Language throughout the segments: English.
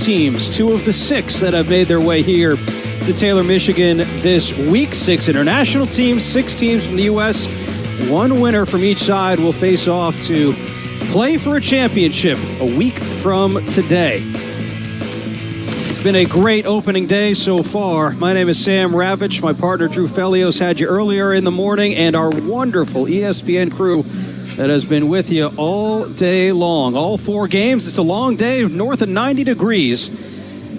teams, 2 of the 6 that have made their way here to Taylor, Michigan this week. 6 international teams, 6 teams from the U.S. 1 winner from each side will face off to play for a championship a week from today. It's been a great opening day so far. My name is Sam Ravitch. My partner Drew Felios had you earlier in the morning, and our wonderful ESPN crew that has been with you all day long. All 4 games. It's a long day, north of 90 degrees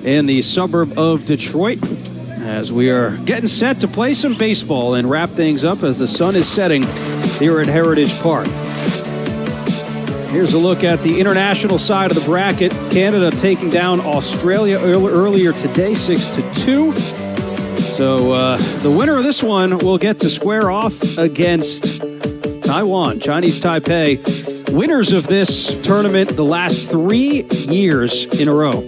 in the suburb of Detroit, as we are getting set to play some baseball and wrap things up as the sun is setting here at Heritage Park. Here's a look at the international side of the bracket. Canada taking down Australia earlier today, 6-2. So the winner of this one will get to square off against Taiwan, Chinese Taipei, winners of this tournament the last 3 years in a row.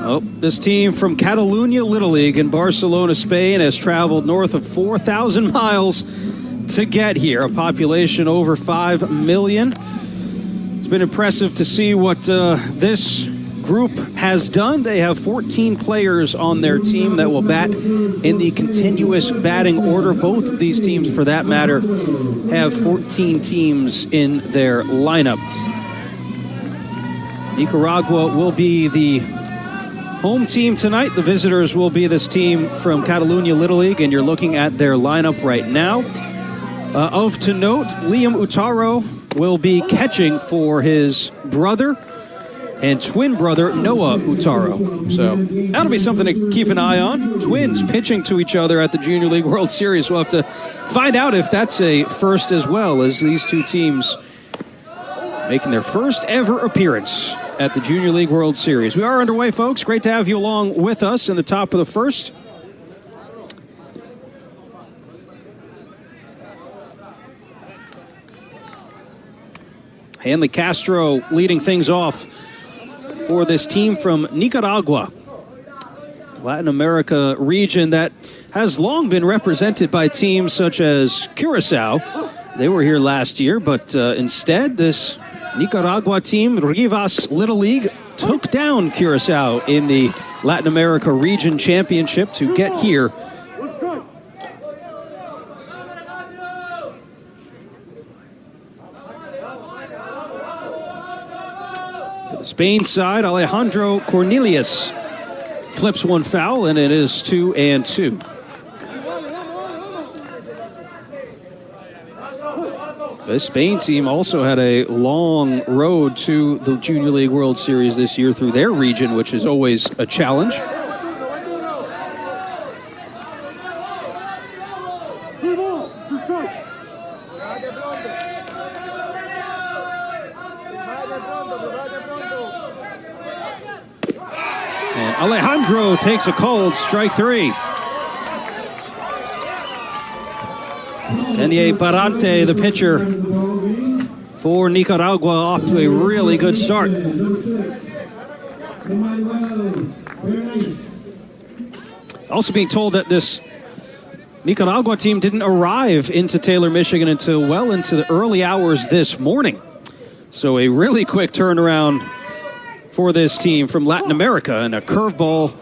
Oh, this team from Catalunya Little League in Barcelona, Spain, has traveled north of 4,000 miles to get here, a population over 5 million. It's been impressive to see what this group has done. They have 14 players on their team that will bat in the continuous batting order. Both of these teams, for that matter, have 14 teams in their lineup. Nicaragua will be the home team tonight. The visitors will be this team from Catalunya Little League, and you're looking at their lineup right now. To note, Liam Utaro will be catching for his brother and twin brother, Noah Utaro. So that'll be something to keep an eye on. Twins pitching to each other at the Junior League World Series. We'll have to find out if that's a first as well, as these 2 teams making their first ever appearance at the Junior League World Series. We are underway, folks. Great to have you along with us in the top of the first. Hanley Castro leading things off for this team from Nicaragua, Latin America region that has long been represented by teams such as Curacao. They were here last year, but instead this Nicaragua team, Rivas Little League, took down Curacao in the Latin America Region Championship to get here. For the Spain side, Alejandro Cornelius flips one foul, and it is 2-2. The Spain team also had a long road to the Junior League World Series this year through their region, which is always a challenge. And Alejandro takes a cold, strike 3. Denier Barante, the pitcher for Nicaragua, off to a really good start. Also being told that this Nicaragua team didn't arrive into Taylor, Michigan until well into the early hours this morning. So a really quick turnaround for this team from Latin America, and a curveball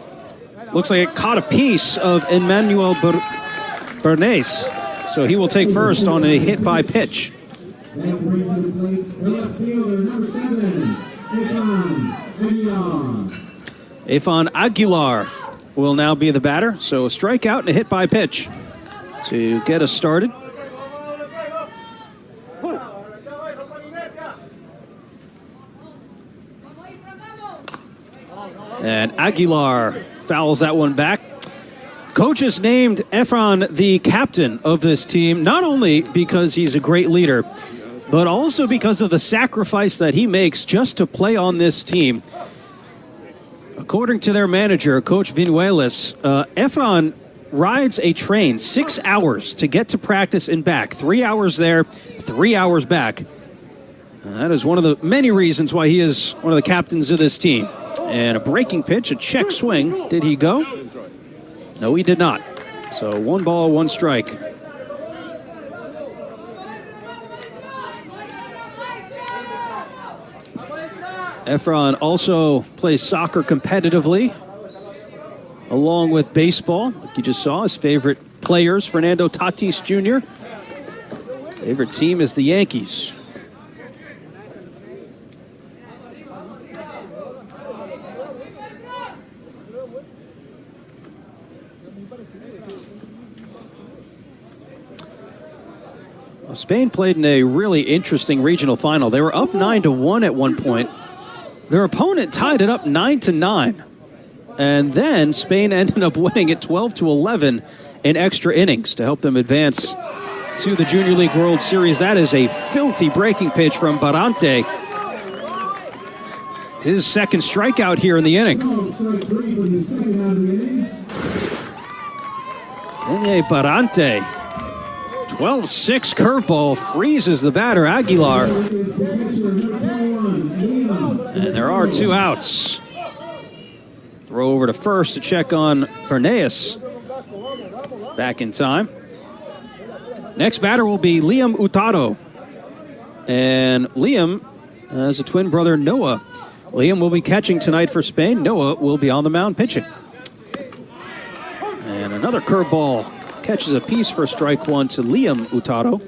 looks like it caught a piece of Emmanuel Bernays. So he will take first on a hit by pitch. Efan Aguilar will now be the batter. So a strikeout and a hit by pitch to get us started. And Aguilar fouls that one back. Coach has named Efran the captain of this team, not only because he's a great leader, but also because of the sacrifice that he makes just to play on this team. According to their manager, Coach Vinuelas, Efran rides a train 6 hours to get to practice and back. 3 hours there, 3 hours back. That is one of the many reasons why he is one of the captains of this team. And a breaking pitch, a check swing. Did he go? No, he did not. So 1 ball, 1 strike. Efron also plays soccer competitively, along with baseball. Like you just saw, his favorite players, Fernando Tatis Jr. Favorite team is the Yankees. Spain played in a really interesting regional final. They were up 9-1 at one point. Their opponent tied it up 9-9. And then Spain ended up winning it 12-11 in extra innings to help them advance to the Junior League World Series. That is a filthy breaking pitch from Barante. His second strikeout here in the inning. Kene Barante. 12-6 curveball freezes the batter, Aguilar. And there are 2 outs. Throw over to first to check on Bernays. Back in time. Next batter will be Liam Hurtado. And Liam has a twin brother, Noah. Liam will be catching tonight for Spain. Noah will be on the mound pitching. And another curveball catches a piece for strike one to Liam Hurtado.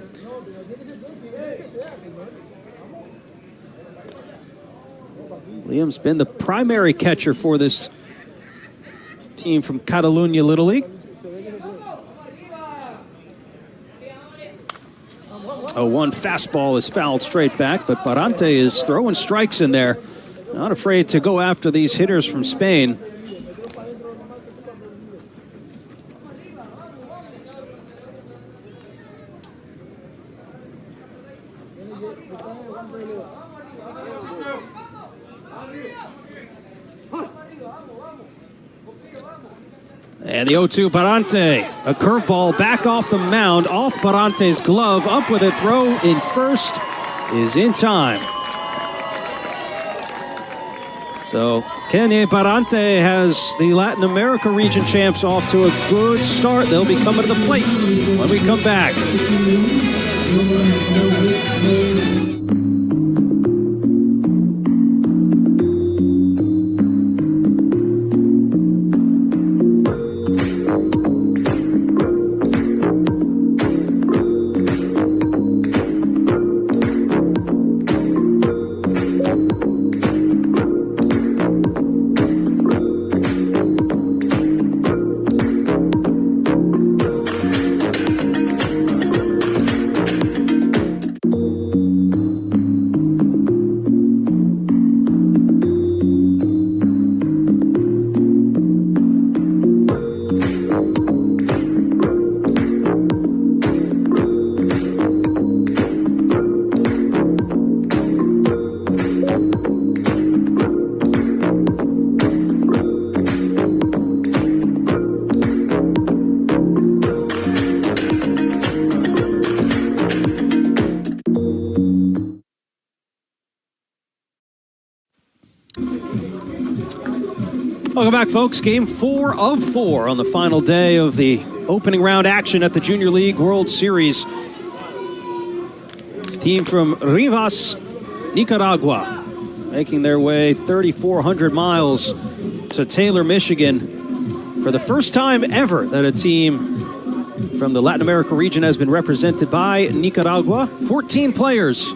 Liam's been the primary catcher for this team from Catalunya Little League. One fastball is fouled straight back, but Barante is throwing strikes in there. Not afraid to go after these hitters from Spain. And the 0-2, Barante. A curveball back off the mound, off Barante's glove, up with a throw in first, is in time. So, Kene Barante has the Latin America region champs off to a good start. They'll be coming to the plate when we come back. Welcome back, folks. Game 4 of 4 on the final day of the opening round action at the Junior League World Series. It's a team from Rivas, Nicaragua, making their way 3,400 miles to Taylor, Michigan, for the first time ever that a team from the Latin America region has been represented by Nicaragua. 14 players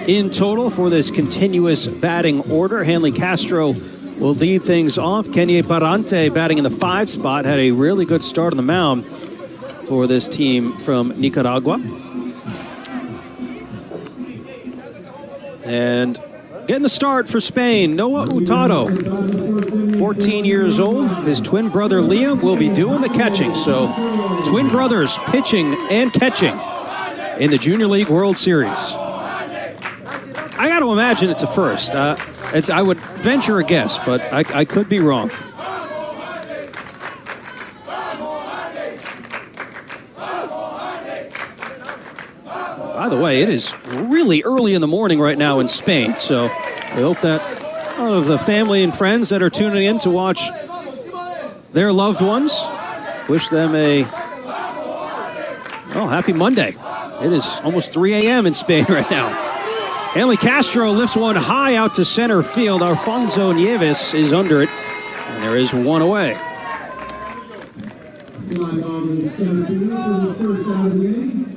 in total for this continuous batting order. Hanley Castro will lead things off. Kene Barante batting in the 5 spot, had a really good start on the mound for this team from Nicaragua. And getting the start for Spain, Noah Hurtado, 14 years old. His twin brother Liam will be doing the catching. So twin brothers pitching and catching in the Junior League World Series. I got to imagine it's a first. I would venture a guess, but I could be wrong. By the way, it is really early in the morning right now in Spain, so I hope that all of the family and friends that are tuning in to watch their loved ones, wish them a happy Monday. It is almost 3 a.m. in Spain right now. Hanley Castro lifts one high out to center field. Alfonso Nieves is under it, and there is one away. Fly ball in the center field for the first out of the inning.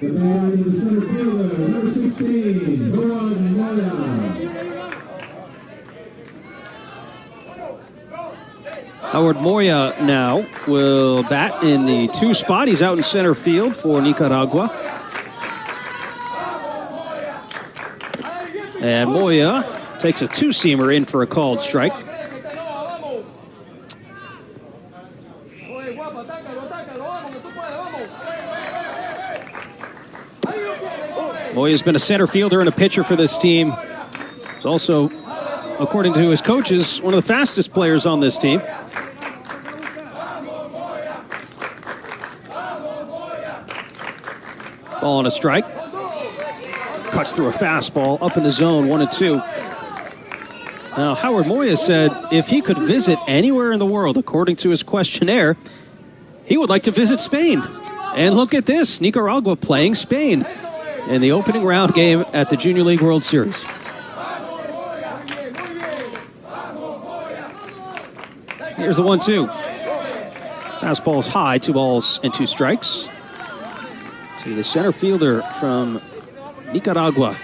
The batter is the center fielder, number 16, Howard Moya. Howard Moya now will bat in the 2 spot. He's out in center field for Nicaragua. And Moya takes a 2-seamer in for a called strike. Moya's been a center fielder and a pitcher for this team. He's also, according to his coaches, one of the fastest players on this team. Ball on a strike. Cuts through a fastball up in the zone, 1-2. Now, Howard Moya said if he could visit anywhere in the world, according to his questionnaire, he would like to visit Spain. And look at this, Nicaragua playing Spain in the opening round game at the Junior League World Series. Here's the 1-2. Fastball's high, 2 balls and 2 strikes. To the center fielder from Nicaragua,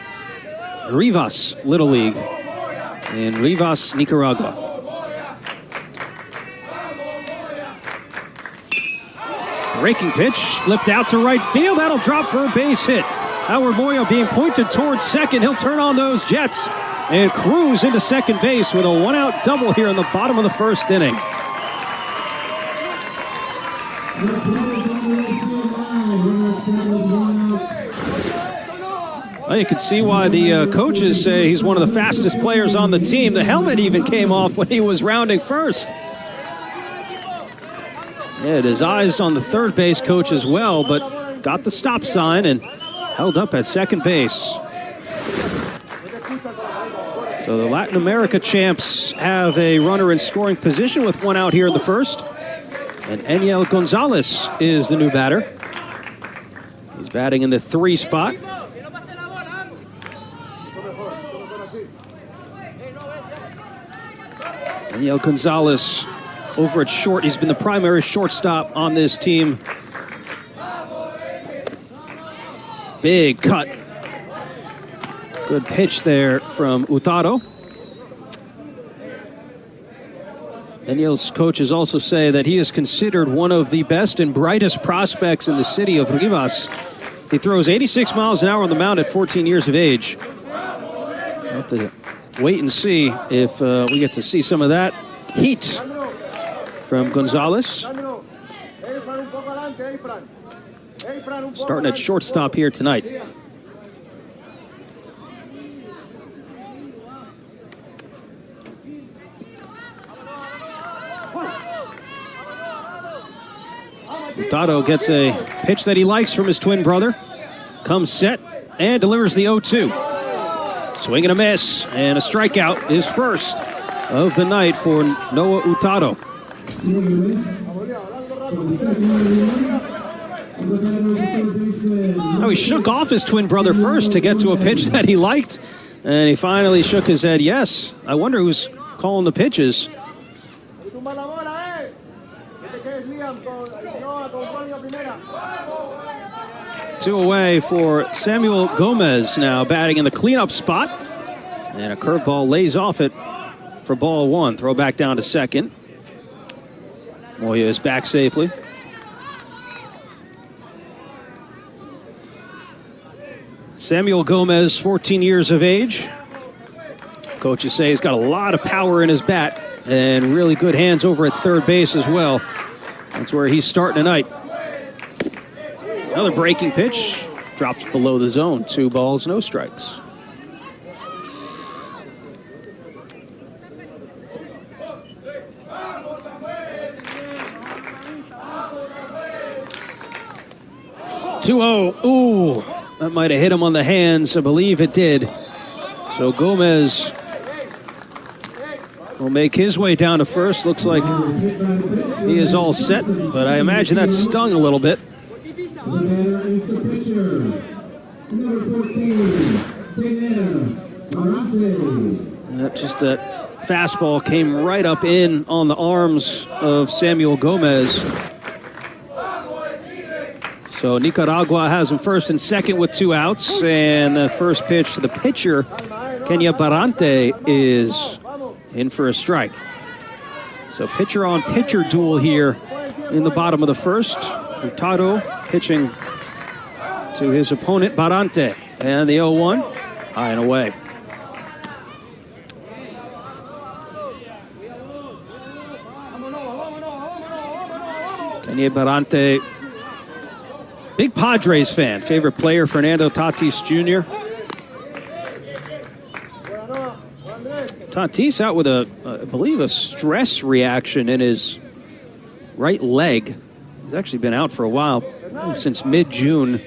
Rivas Little League in Rivas, Nicaragua. Breaking pitch, flipped out to right field. That'll drop for a base hit. Howard Moya being pointed towards second. He'll turn on those jets and cruise into second base with a 1-out double here in the bottom of the first inning. Well, you can see why the coaches say he's one of the fastest players on the team. The helmet even came off when he was rounding first. Yeah, his eyes on the third base coach as well, but got the stop sign and held up at second base. So the Latin America champs have a runner in scoring position with 1 out here in the first. And Eniel Gonzalez is the new batter. He's batting in the 3 spot. Eniel Gonzalez over at short. He's been the primary shortstop on this team. Big cut. Good pitch there from Hurtado. Eniel's coaches also say that he is considered one of the best and brightest prospects in the city of Rivas. He throws 86 miles an hour on the mound at 14 years of age. We'll have to wait and see if we get to see some of that heat from Gonzalez. Starting at shortstop here tonight. Hurtado gets a pitch that he likes from his twin brother. Comes set and delivers the 0-2. Swing and a miss, and a strikeout, his first of the night for Noah Hurtado. Now he shook off his twin brother first to get to a pitch that he liked, and he finally shook his head yes. I wonder who's calling the pitches. 2 away for Samuel Gomez now batting in the cleanup spot. And a curveball lays off it for ball 1. Throw back down to second. Moya is back safely. Samuel Gomez, 14 years of age. Coaches say he's got a lot of power in his bat and really good hands over at third base as well. That's where he's starting tonight. Another breaking pitch. Drops below the zone. 2 balls, no strikes. Ooh, that might have hit him on the hands. I believe it did. So Gomez will make his way down to first. Looks like he is all set, but I imagine that stung a little bit. The batter is the pitcher, number Number 14, Kenya Barante. Just that fastball came right up in on the arms of Samuel Gomez. So Nicaragua has him first and second with 2 outs. And the first pitch to the pitcher, Kenya Barante, is in for a strike. So pitcher-on-pitcher duel here in the bottom of the first. Hurtado pitching to his opponent, Barante. And the 0-1, high and away. Kenya Barante, big Padres fan. Favorite player, Fernando Tatis Jr. Tatis out with I believe, a stress reaction in his right leg. He's actually been out for a while, since mid-June.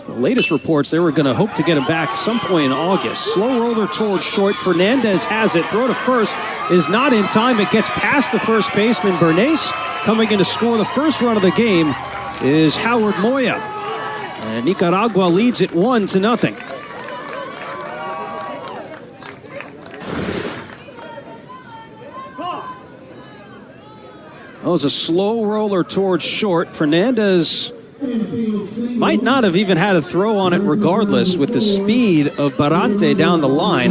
The latest reports, they were going to hope to get him back some point in August. Slow roller towards short. Fernandez has it. Throw to first is not in time. It gets past the first baseman, Bernays. Coming in to score the first run of the game is Howard Moya. And Nicaragua leads it 1-0. That was a slow roller towards short. Fernandez might not have even had a throw on it regardless with the speed of Barante down the line.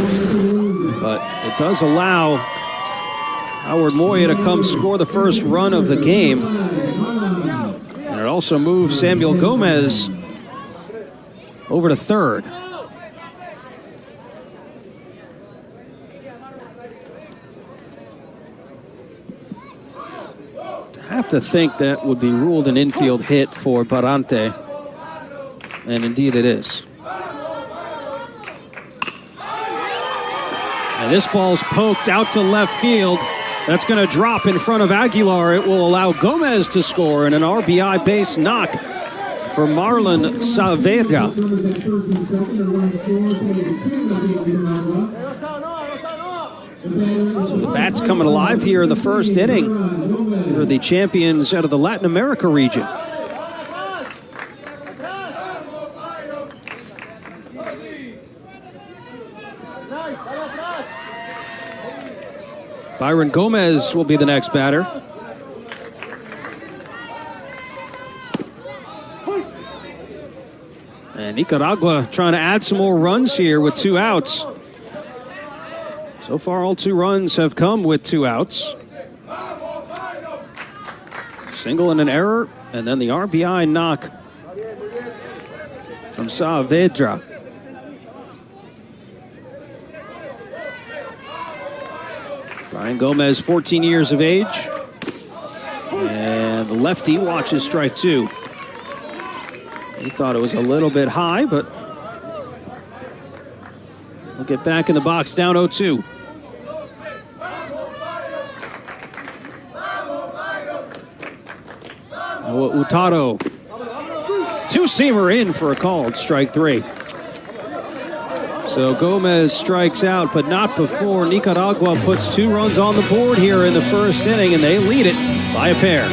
But it does allow Howard Moya to come score the first run of the game. And it also moves Samuel Gomez over to third. I have to think that would be ruled an infield hit for Barante. And indeed it is. And this ball's poked out to left field. That's going to drop in front of Aguilar. It will allow Gomez to score and an RBI base knock for Marlon Saavedra. So the bats coming alive here in the first inning for the champions out of the Latin America region. Byron Gomez will be the next batter. And Nicaragua trying to add some more runs here with 2 outs. So far, all 2 runs have come with 2 outs. Single and an error, and then the RBI knock from Saavedra. Brian Gomez, 14 years of age. And the lefty watches strike 2. He thought it was a little bit high, but we'll get back in the box, down 0-2. Hurtado. 2-seamer in for a called strike 3. So Gomez strikes out, but not before Nicaragua puts 2 runs on the board here in the first inning, and they lead it by a pair.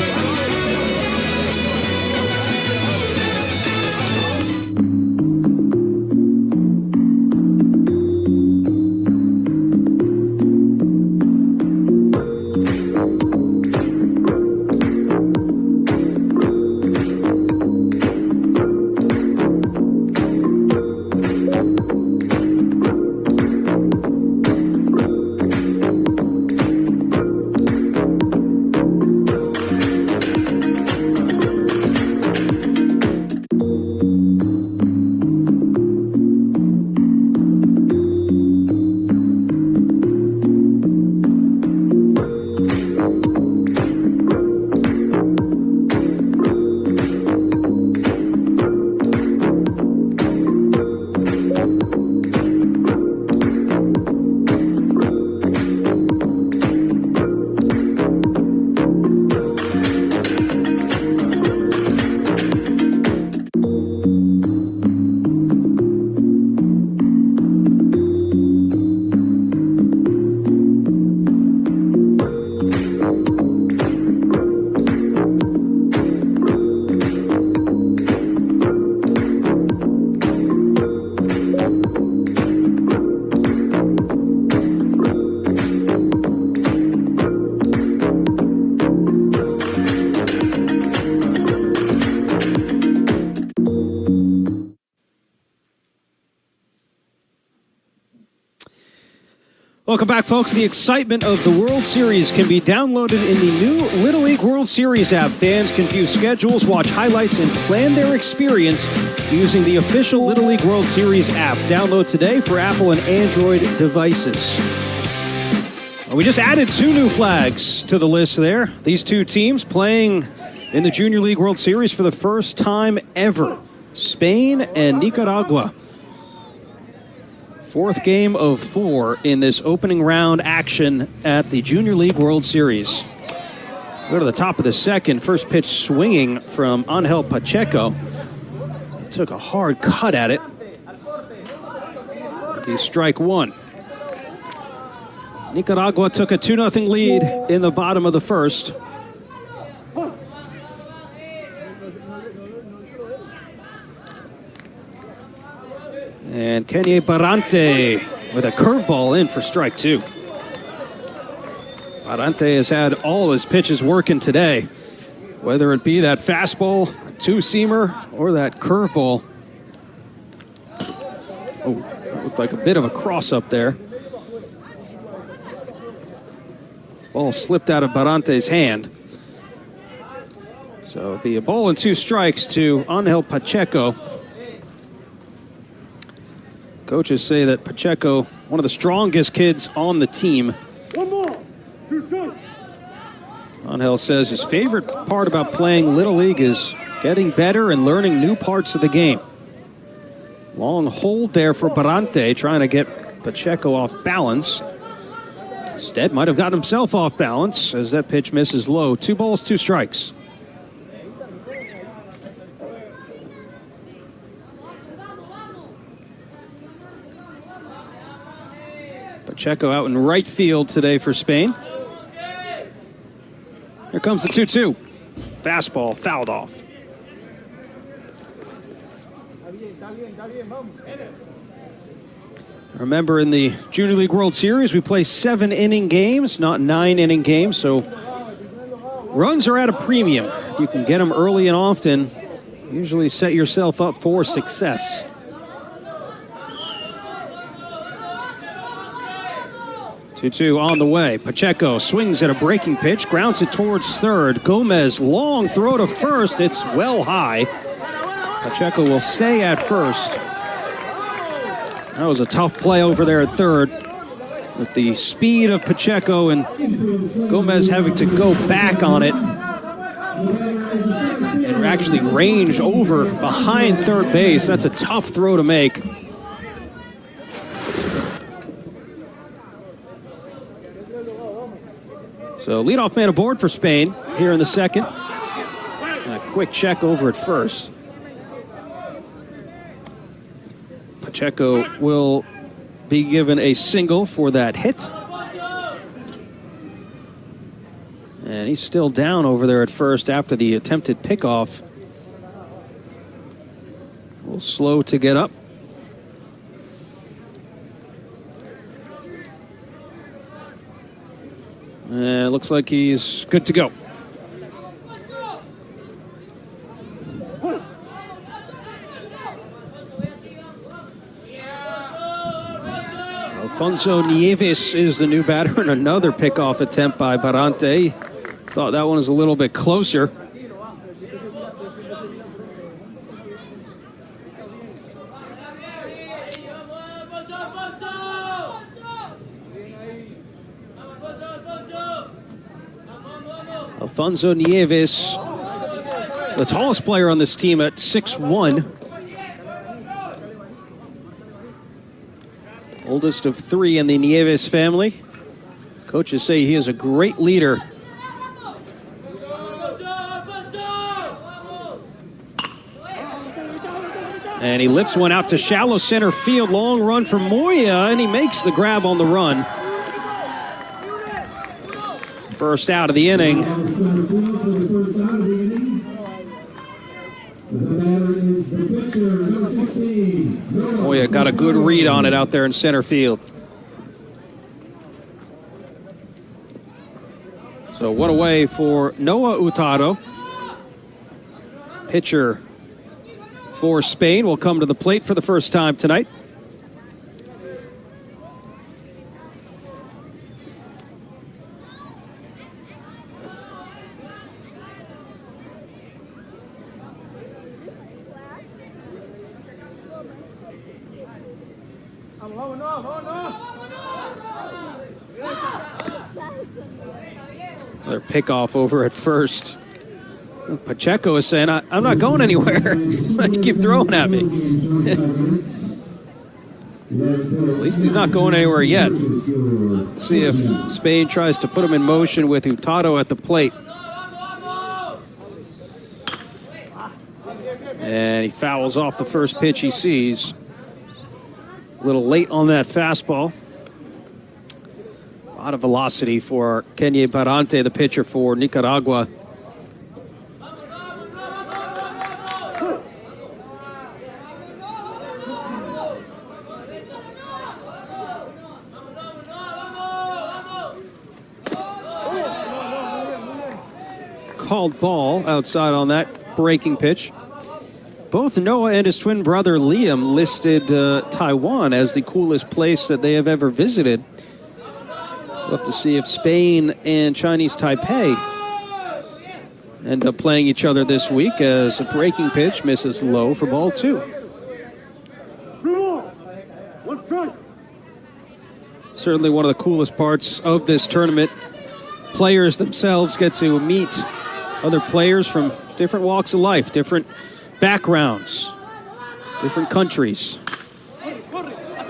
Welcome back, folks. The excitement of the World Series can be downloaded in the new Little League World Series app. Fans can view schedules, watch highlights, and plan their experience using the official Little League World Series app. Download today for Apple and Android devices. We just added 2 new flags to the list there. These 2 teams playing in the Junior League World Series for the first time ever. Spain and Nicaragua. 4th game of 4 in this opening round action at the Junior League World Series. Go to the top of the second. First pitch swinging from Angel Pacheco. He took a hard cut at it. He's strike 1. Nicaragua took a 2-0 lead in the bottom of the first. And Kenny Barante with a curveball in for strike 2. Barante has had all his pitches working today, whether it be that fastball, 2-seamer, or that curveball. Oh, that looked like a bit of a cross-up there. Ball slipped out of Barante's hand. So it'll be a ball and 2 strikes to Angel Pacheco. Coaches say that Pacheco, one of the strongest kids on the team. 1 more, 2 strikes. Angel says his favorite part about playing Little League is getting better and learning new parts of the game. Long hold there for Barante, trying to get Pacheco off balance. Instead, might have gotten himself off balance as that pitch misses low. 2 balls, 2 strikes. Pacheco out in right field today for Spain. Here comes the 2-2. Fastball fouled off. Remember, in the Junior League World Series, we play 7-inning games, not 9-inning games, so runs are at a premium. If you can get them early and often, usually set yourself up for success. 2-2 on the way. Pacheco swings at a breaking pitch, grounds it towards third. Gomez, long throw to first. It's well high. Pacheco will stay at first. That was a tough play over there at third. With the speed of Pacheco and Gomez having to go back on it and actually range over behind third base. That's a tough throw to make. So leadoff man aboard for Spain here in the second. And a quick check over at first. Pacheco will be given a single for that hit. And he's still down over there at first after the attempted pickoff. A little slow to get up. And it looks like he's good to go. Alfonso Nieves is the new batter, and another pickoff attempt by Barante. Thought that one was a little bit closer. Alfonso Nieves, the tallest player on this team at 6'1". Oldest of 3 in the Nieves family. Coaches say he is a great leader. And he lifts one out to shallow center field. Long run from Moya, and he makes the grab on the run. First out of the inning. Moya got a good read on it out there in center field. So one away for Noah Hurtado. Pitcher for Spain will come to the plate for the first time tonight. Another pickoff over at first. Pacheco is saying, I'm not going anywhere. You keep throwing at me. At least he's not going anywhere yet. Let's see if Spain tries to put him in motion with Hurtado at the plate. And he fouls off the first pitch he sees. A little late on that fastball. A lot of velocity for Kenye Parante, the pitcher for Nicaragua. Called ball outside on that breaking pitch. Both Noah and his twin brother Liam listed Taiwan as the coolest place that they have ever visited. We'll have to see if Spain and Chinese Taipei end up playing each other this week, as a breaking pitch misses low for ball 2. Certainly one of the coolest parts of this tournament. Players themselves get to meet other players from different walks of life, different backgrounds, different countries.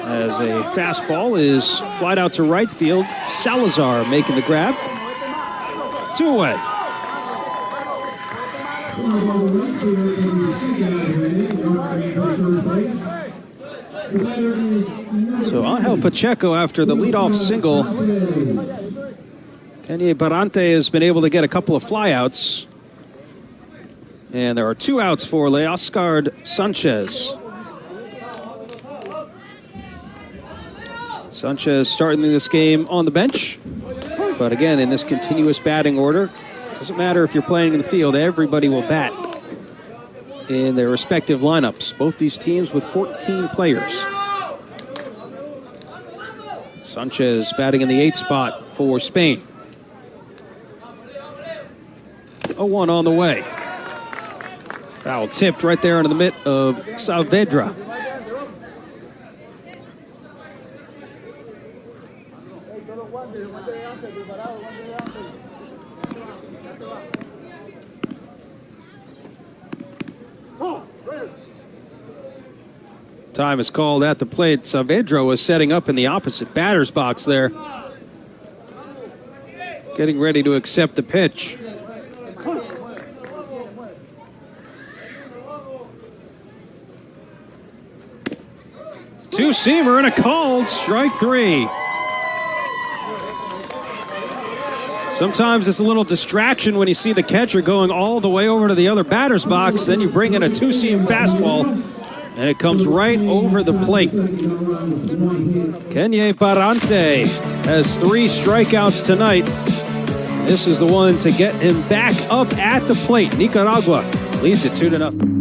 As a fastball is flied out to right field, Salazar making the grab. 2 away. So Angel Pacheco, after the leadoff single, Kenye Parante has been able to get a couple of flyouts. And there are 2 outs for Leoscar Sanchez. Sanchez starting this game on the bench. But again, in this continuous batting order, doesn't matter if you're playing in the field, everybody will bat in their respective lineups. Both these teams with 14 players. Sanchez batting in the 8th spot for Spain. 0-1 on the way. Foul tipped right there into the mitt of Saavedra. Time is called at the plate. Saavedra was setting up in the opposite batter's box there. Getting ready to accept the pitch. Two-seamer and a called strike 3. Sometimes it's a little distraction when you see the catcher going all the way over to the other batter's box. Then you bring in a two-seam fastball, and it comes right over the plate. Kenye Parante has 3 strikeouts tonight. This is the one to get him back up at the plate. Nicaragua leads it 2-0.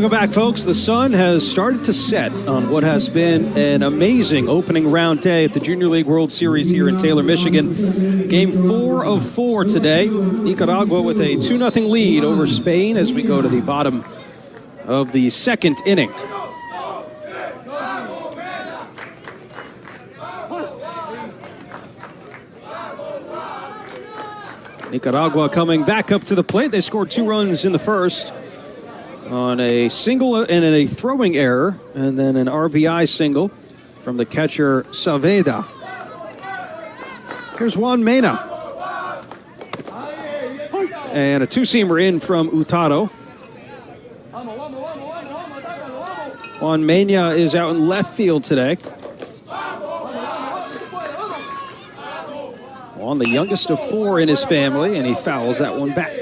Welcome back, folks. The sun has started to set on what has been an amazing opening round day at the Junior League World Series here in Taylor, Michigan. Game 4 of 4 today. Nicaragua with a 2-0 lead over Spain as we go to the bottom of the second inning. Nicaragua coming back up to the plate. They scored 2 runs in the first on a single and a throwing error, and then an RBI single from the catcher Saavedra. Here's Juan Mena. And a 2-seamer in from Hurtado. Juan Mena is out in left field today. Juan, the youngest of 4 in his family, and he fouls that one back.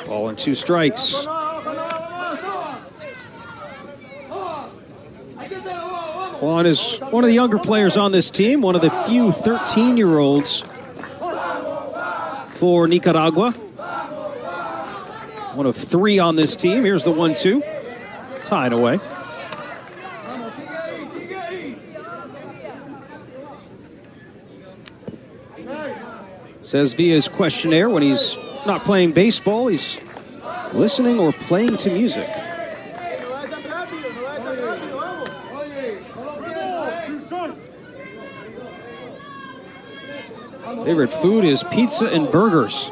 Ball and 2 strikes. Juan is one of the younger players on this team, one of the few 13-year-olds for Nicaragua. One of 3 on this team. Here's the 1-2. Tied away. Says via his questionnaire when he's not playing baseball, he's listening or playing to music. Favorite food is pizza and burgers.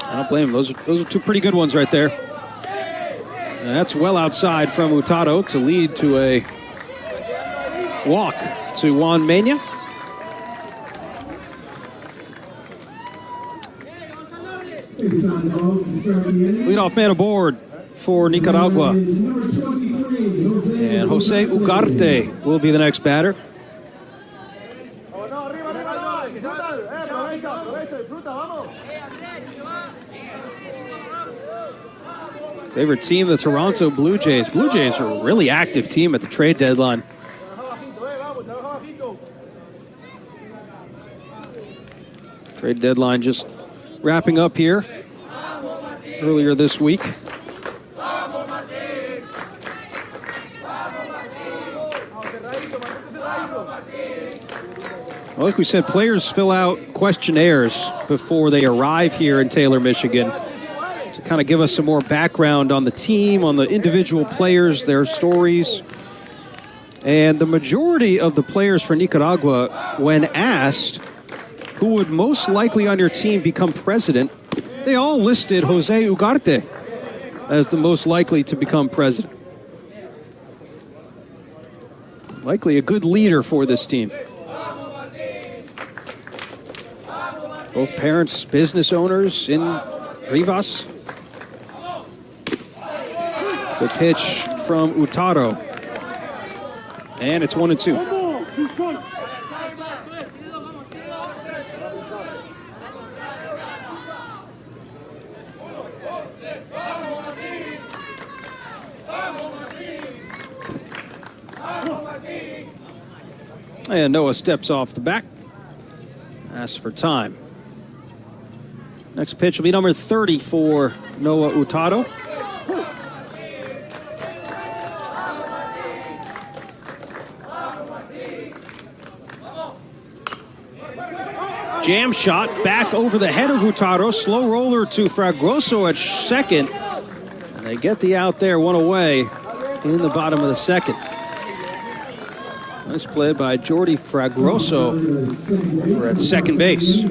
I don't blame him. Those are 2 pretty good ones right there. And that's well outside from Hurtado to lead to a walk to Juan Mena. Leadoff man aboard for Nicaragua. And Jose Ugarte will be the next batter. Favorite team, the Toronto Blue Jays. Blue Jays are a really active team at the trade deadline. Trade deadline just wrapping up here earlier this week. Well, like we said, players fill out questionnaires before they arrive here in Taylor, Michigan, to kind of give us some more background on the team, on the individual players, their stories. And the majority of the players for Nicaragua, when asked who would most likely on your team become president, they all listed Jose Ugarte as the most likely to become president. Likely a good leader for this team. Both parents, business owners in Rivas. Good pitch from Hurtado. And it's 1-2. And Noah steps off the back. Asks for time. Next pitch will be number 30 for Noah Hurtado. Jam shot back over the head of Hurtado. Slow roller to Fragoso at second. And they get the out there, 1 away in the bottom of the second. Nice play by Jordi Fragoso over at second base.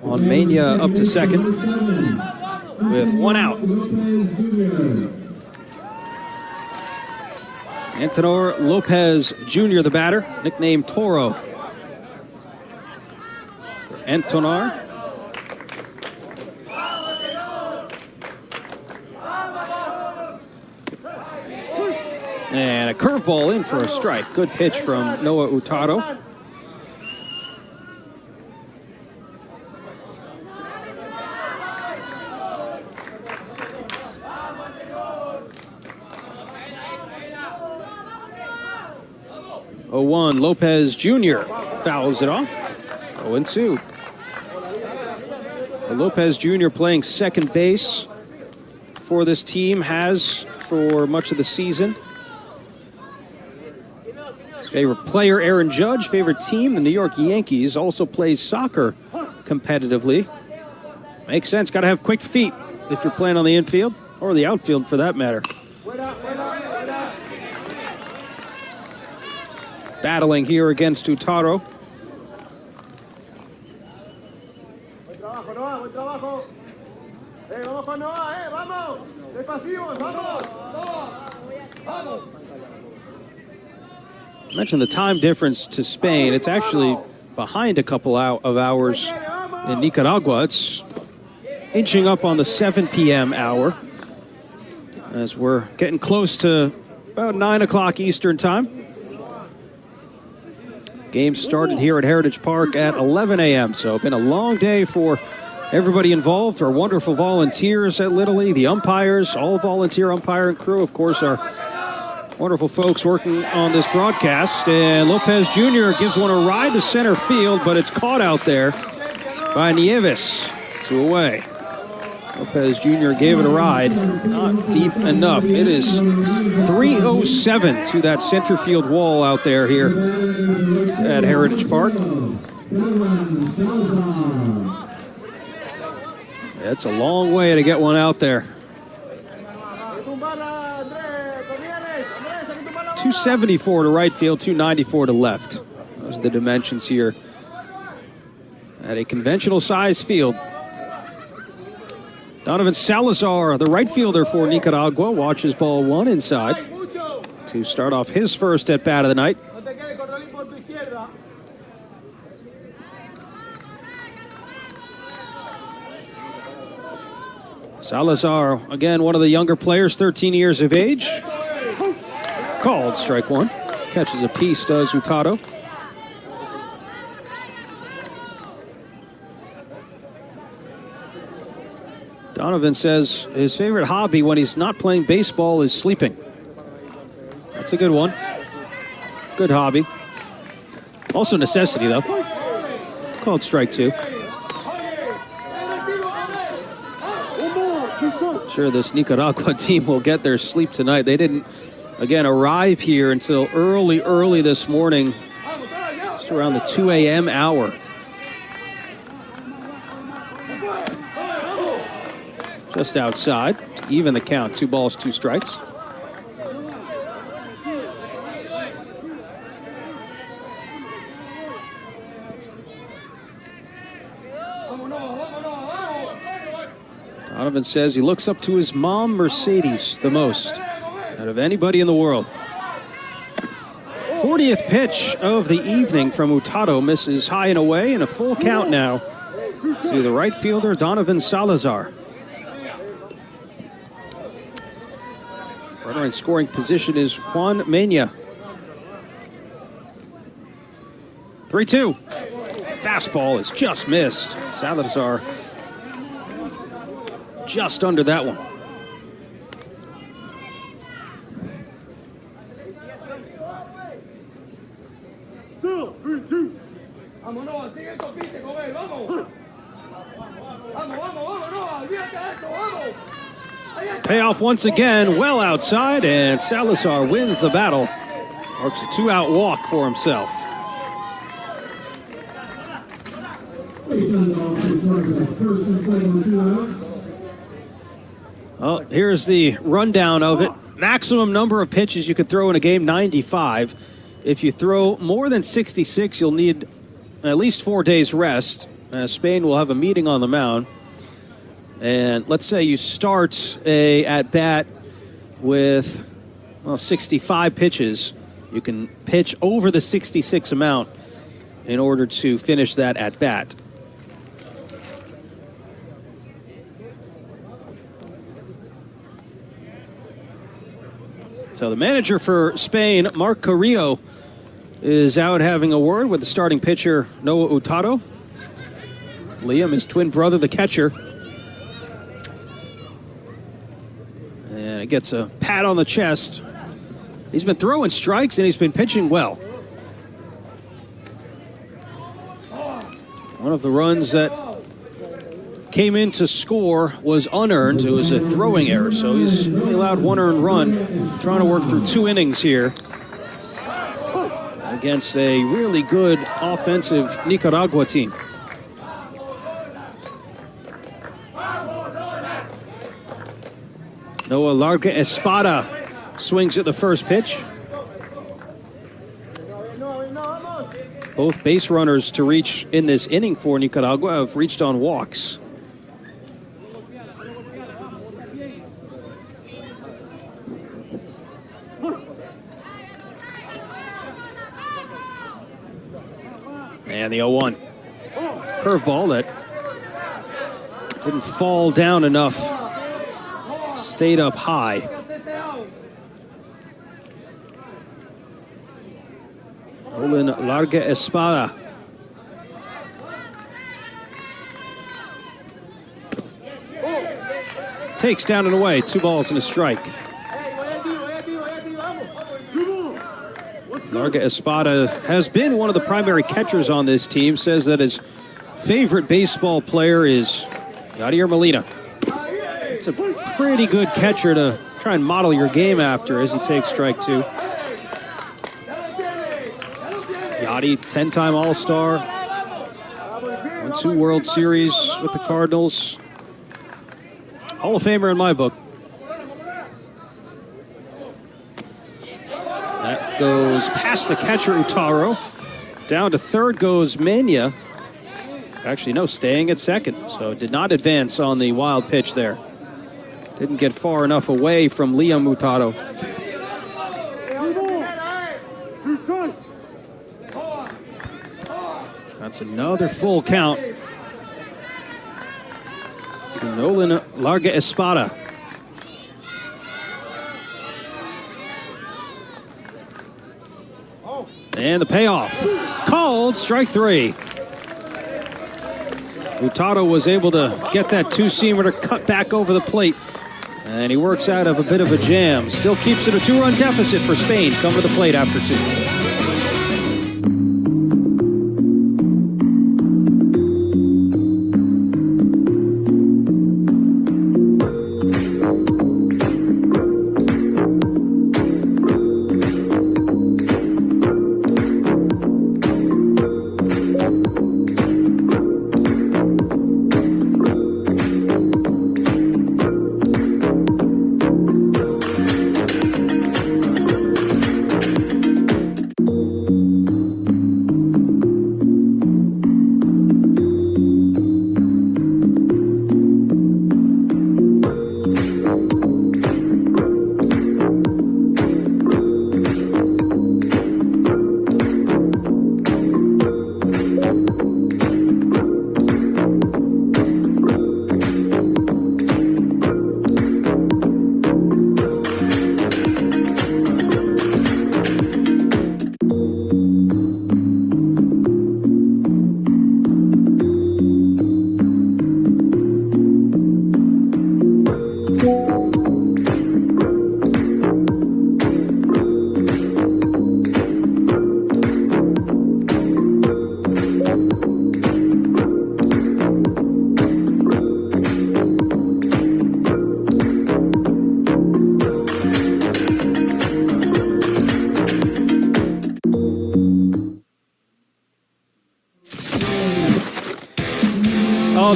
On Mena up to second with 1 out. Antonor Lopez Jr., the batter, nicknamed Toro. For Antonor. And a curveball in for a strike. Good pitch from Noah Hurtado. Oh, 1, Lopez Jr. fouls it off. 0-2. Lopez Jr. playing second base for this team, has for much of the season. His favorite player, Aaron Judge. Favorite team, the New York Yankees. Also plays soccer competitively. Makes sense. Got to have quick feet if you're playing on the infield or the outfield for that matter. Battling here against Hurtado. I mentioned the time difference to Spain. It's actually behind a couple of hours in Nicaragua. It's inching up on the 7 p.m. hour as we're getting close to about 9 o'clock Eastern time. Game started here at Heritage Park at 11 a.m. So it's been a long day for everybody involved, our wonderful volunteers at Little League, the umpires, all volunteer umpire and crew, of course, our wonderful folks working on this broadcast. And Lopez Jr. gives one a ride to center field, but it's caught out there by Nieves. 2 away. Lopez Jr. gave it a ride, not deep enough. It is 307 to that center field wall out there here at Heritage Park. It's a long way to get one out there. 274 to right field, 294 to left. Those are the dimensions here at a conventional size field. Donovan Salazar, the right fielder for Nicaragua, watches ball 1 inside to start off his first at bat of the night. Salazar, again, one of the younger players, 13 years of age. Called strike 1. Catches a piece, does Hurtado. Donovan says his favorite hobby when he's not playing baseball is sleeping. That's a good one. Good hobby. Also necessity, though. Called strike 2. Sure, this Nicaragua team will get their sleep tonight. They didn't, again, arrive here until early this morning, just around the 2 a.m. hour. Just outside, even the count, 2 balls, 2 strikes. Donovan says he looks up to his mom, Mercedes, the most out of anybody in the world. 40th pitch of the evening from Hurtado, misses high and away, and a full count now to the right fielder, Donovan Salazar. Runner in scoring position is Juan Mena. 3-2. Fastball is just missed. Salazar just under that one. Still, 3-2. Vámonos, sigue compite con él, vamos. Vamos, olvídate de esto, vamos. Payoff once again, well outside, and Salazar wins the battle. Works a 2-out walk for himself. Well, here's the rundown of it. Maximum number of pitches you could throw in a game, 95. If you throw more than 66, you'll need at least 4 days rest. Spain will have a meeting on the mound. And let's say you start a at-bat with, 65 pitches. You can pitch over the 66 amount in order to finish that at-bat. So the manager for Spain, Marc Carrillo, is out having a word with the starting pitcher, Noah Hurtado. Liam, his twin brother, the catcher. And it gets a pat on the chest. He's been throwing strikes and he's been pitching well. One of the runs that came in to score was unearned. It was a throwing error, so he's only allowed one earned run. Trying to work through 2 innings here against a really good offensive Nicaragua team. Noah Larga Espada swings at the first pitch. Both base runners to reach in this inning for Nicaragua have reached on walks. And the 0-1. Curveball that didn't fall down enough. Stayed up high. Nolan Larga Espada. Takes down and away. 2 balls and a strike. Larga Espada has been one of the primary catchers on this team. Says that his favorite baseball player is Yadier Molina. It's a pretty good catcher to try and model your game after as he takes strike 2. Yadi, 10-time All-Star. Won 2 World Series with the Cardinals. Hall of Famer in my book. That goes past the catcher, Utaro. Down to third goes Mena. Actually, no, staying at second. So did not advance on the wild pitch there. Didn't get far enough away from Liam Utaro. That's another full count. Nolan Larga Espada. And the payoff. Called strike 3. Utaro was able to get that 2-seamer to cut back over the plate. And he works out of a bit of a jam. Still keeps it a 2-run deficit for Spain. Come to the plate after 2.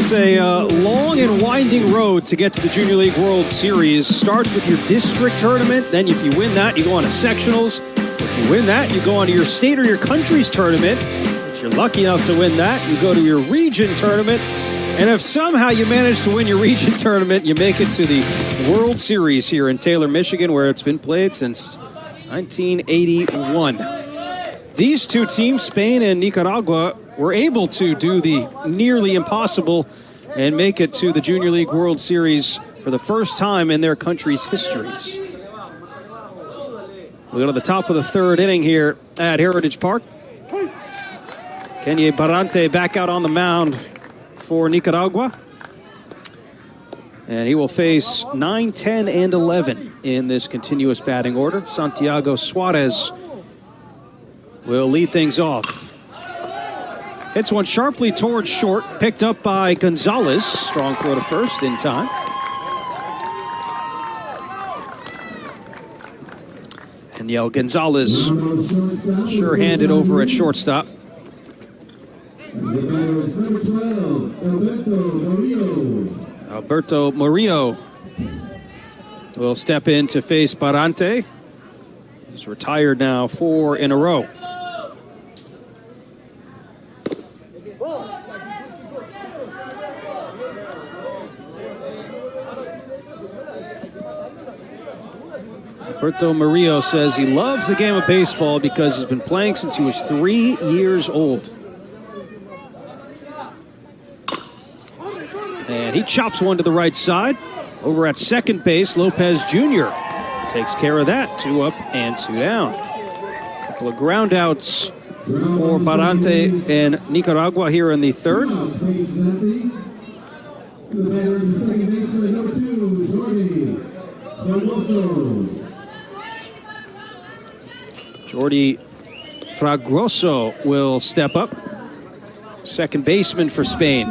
It's a long and winding road to get to the Junior League World Series. Starts with your district tournament. Then if you win that, you go on to sectionals. If you win that, you go on to your state or your country's tournament. If you're lucky enough to win that, you go to your region tournament. And if somehow you manage to win your region tournament, you make it to the World Series here in Taylor, Michigan, where it's been played since 1981. These two teams, Spain and Nicaragua, were able to do the nearly impossible and make it to the Junior League World Series for the first time in their country's histories. We go to the top of the 3rd inning here at Heritage Park. Kenye Barante back out on the mound for Nicaragua. And he will face 9, 10, and 11 in this continuous batting order. Santiago Suarez will lead things off. Hits one sharply towards short, picked up by Gonzalez. Strong throw to first in time. And Yel Gonzalez sure-handed over at shortstop. Alberto Murillo will step in to face Barante. He's retired now 4 in a row. Alberto Murillo says he loves the game of baseball because he's been playing since he was 3 years old. And he chops one to the right side. Over at second base, Lopez Jr. takes care of that. 2 up and 2 down. A couple of ground outs for Barante and Nicaragua here in the third. Jordi Fragroso will step up. Second baseman for Spain.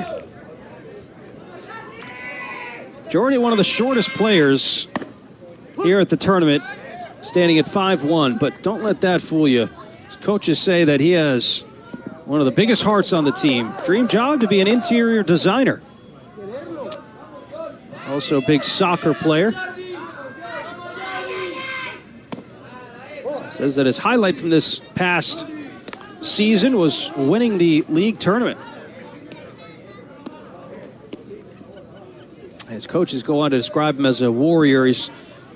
Jordi, one of the shortest players here at the tournament, standing at 5'1", but don't let that fool you. His coaches say that he has one of the biggest hearts on the team. Dream job to be an interior designer. Also a big soccer player. Says that his highlight from this past season was winning the league tournament. His coaches go on to describe him as a warrior. He's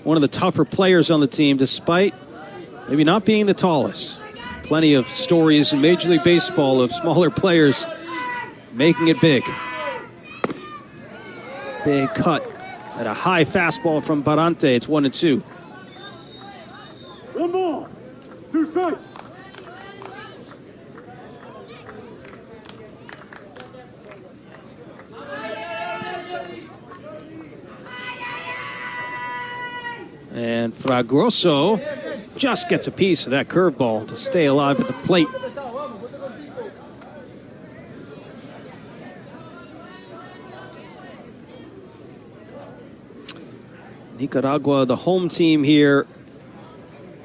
one of the tougher players on the team, despite maybe not being the tallest. Plenty of stories in Major League Baseball of smaller players making it big. Big cut at a high fastball from Barante. It's 1-2. 1 ball, 2 strikes. And Fragroso just gets a piece of that curveball to stay alive at the plate. Nicaragua, the home team here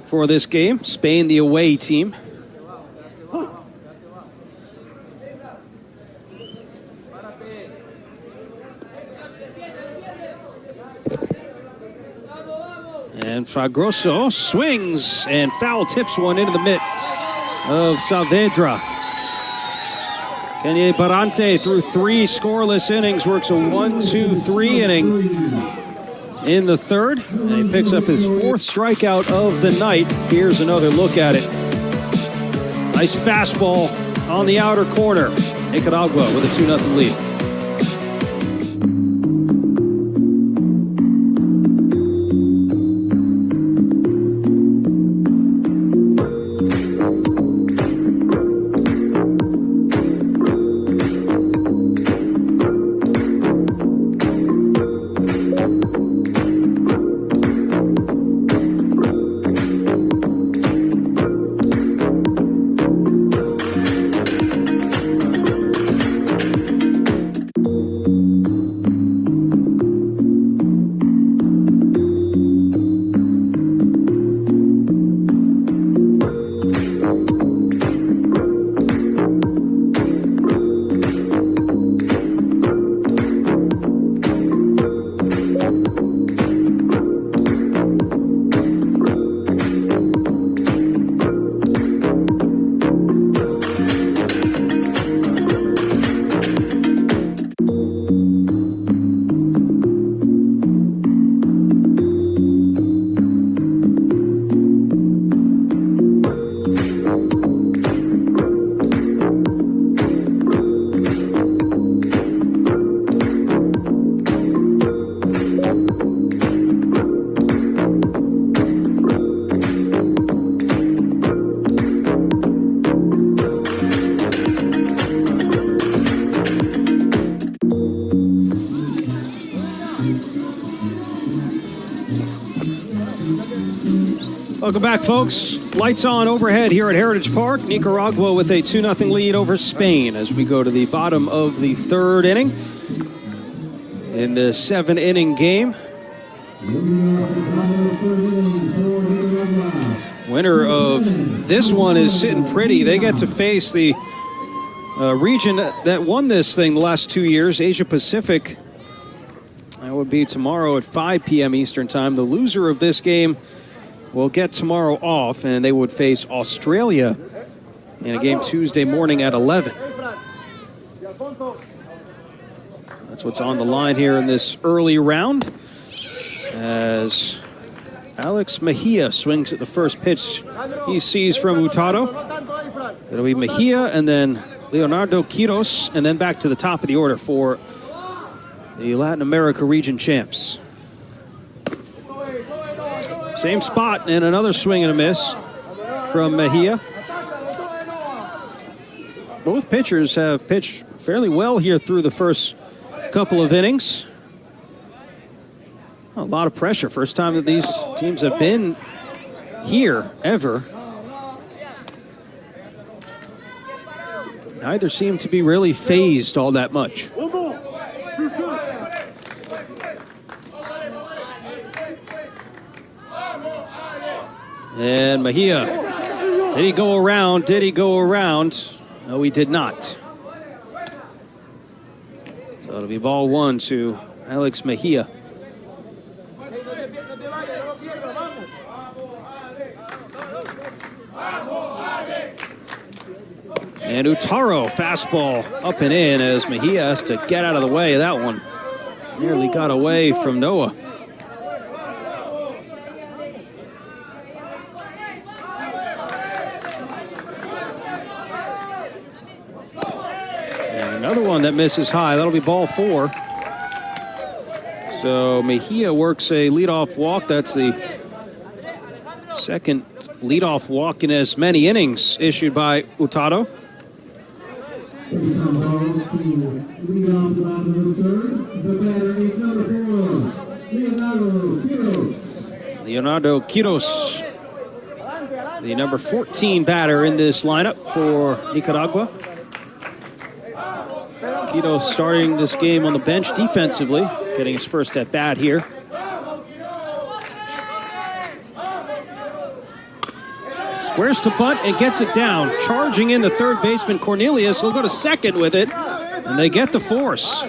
for this game. Spain, the away team. And Fragroso swings and foul tips one into the mitt of Saavedra. Kanye Barante through 3 scoreless innings, works a 1-2-3 inning in the third, and he picks up his 4th strikeout of the night. Here's another look at it. Nice fastball on the outer corner. Nicaragua with a 2-0 lead. Welcome back, folks. Lights on overhead here at Heritage Park. Nicaragua with a 2-0 lead over Spain as we go to the bottom of the third inning in the 7-inning game. Winner of this one is sitting pretty. They get to face the region that won this thing the last 2 years, Asia Pacific. That would be tomorrow at 5 p.m. Eastern Time. The loser of this game will get tomorrow off, and they would face Australia in a game Tuesday morning at 11. That's what's on the line here in this early round as Alex Mejia swings at the first pitch he sees from Hurtado. It'll be Mejia and then Leonardo Quiros, and then back to the top of the order for the Latin America region champs. Same spot and another swing and a miss from Mejia. Both pitchers have pitched fairly well here through the first couple of innings. A lot of pressure. First time that these teams have been here ever. Neither seem to be really phased all that much. And Mejia, did he go around? Did he go around? No, he did not. So it'll be ball one to Alex Mejia. And Hurtado, fastball up and in as Mejia has to get out of the way of that one. Nearly got away from Noah. Another one that misses high. That'll be ball four. So Mejia works a leadoff walk. That's the second leadoff walk in as many innings issued by Hurtado. Leonardo Quiros, the number 14 batter in this lineup for Nicaragua. Quiros starting this game on the bench defensively, getting his first at bat here. Squares to bunt and gets it down. Charging in the third baseman, Cornelius. He'll go to second with it, and they get the force.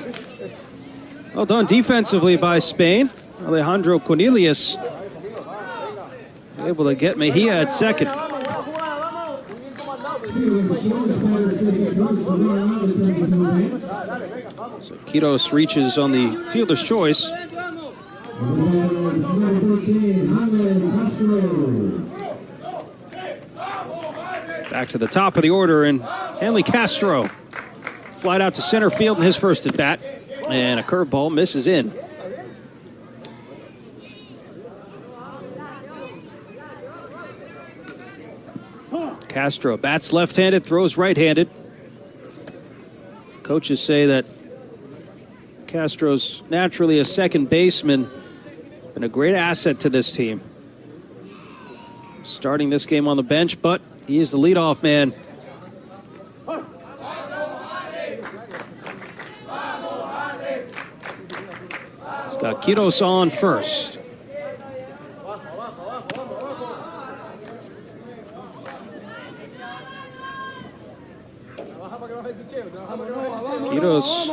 Well done defensively by Spain. Alejandro Cornelius able to get Mejia at second. So Quiros reaches on the fielder's choice. Back to the top of the order, and Hanley Castro flied out to center field in his first at bat, and a curveball misses in. Castro bats left-handed, throws right-handed. Coaches say that Castro's naturally a second baseman and a great asset to this team. Starting this game on the bench, but he is the leadoff man. He's got Quiros on first. Quiros,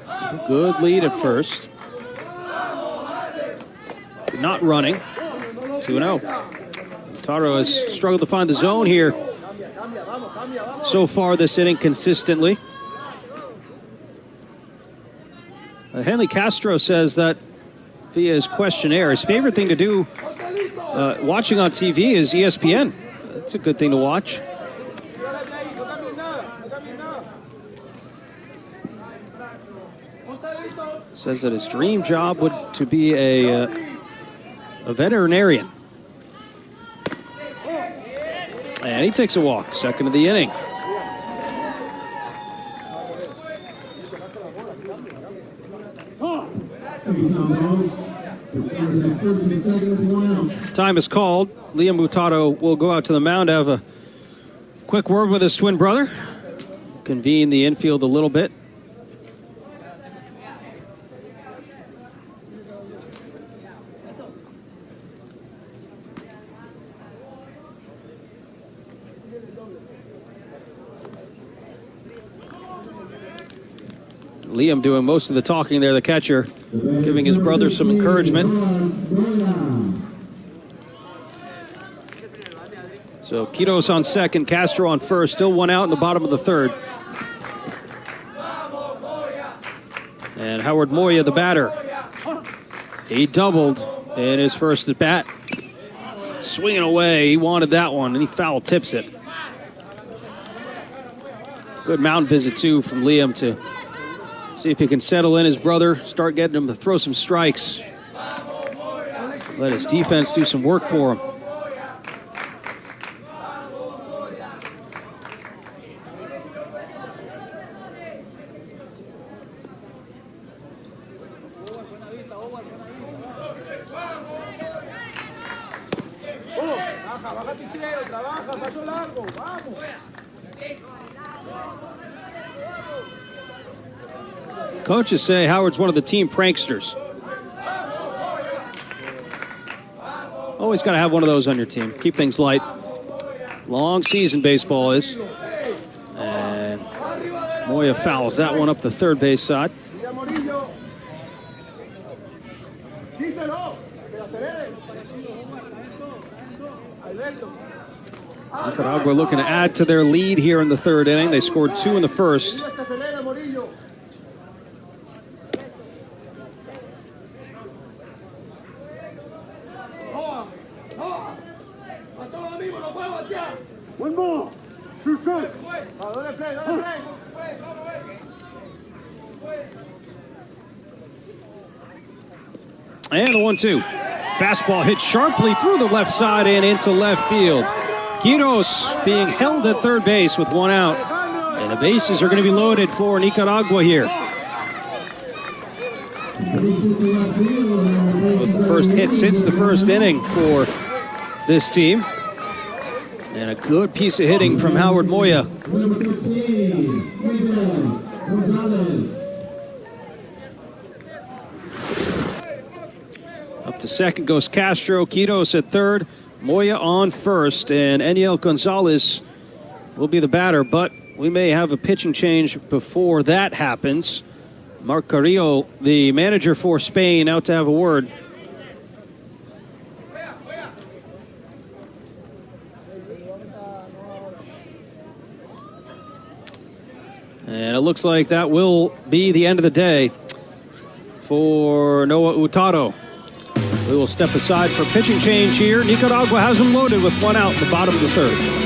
a good lead at first. Not running. 2-0. Taro has struggled to find the zone here so far this inning consistently. Hanley Castro says that via his questionnaire, his favorite thing to do watching on TV is ESPN. That's a good thing to watch. Says that his dream job would to be a veterinarian. And he takes a walk, second of the inning. First and second with 1 out. Time is called. Liam Hurtado will go out to the mound to have a quick word with his twin brother. Convene the infield a little bit. Liam doing most of the talking there, the catcher, giving his brother some encouragement. So Quiros on second, Castro on first, still 1 out in the bottom of the third. And Howard Moya, the batter. He doubled in his first at bat. Swinging away, he wanted that one, and he foul tips it. Good mound visit, too, from Liam to see if he can settle in his brother, start getting him to throw some strikes. Let his defense do some work for him. Coaches say Howard's one of the team pranksters. Always got to have one of those on your team. Keep things light. Long season baseball is. And Moya fouls that one up the third base side. Nicaragua looking to add to their lead here in the third inning. They scored 2 in the first. One more. 2 strikes. And the 1-2. Fastball hit sharply through the left side and into left field. Quiros being held at third base with 1 out. And the bases are going to be loaded for Nicaragua here. It was the first hit since the first inning for this team. And a good piece of hitting from Howard Moya. Up to second goes Castro, Quiros at third, Moya on first, and Eniel Gonzalez will be the batter, but we may have a pitching change before that happens. Mark Carrillo, the manager for Spain, out to have a word. And it looks like that will be the end of the day for Noah Hurtado. We will step aside for pitching change here. Nicaragua has them loaded with 1 out in the bottom of the third.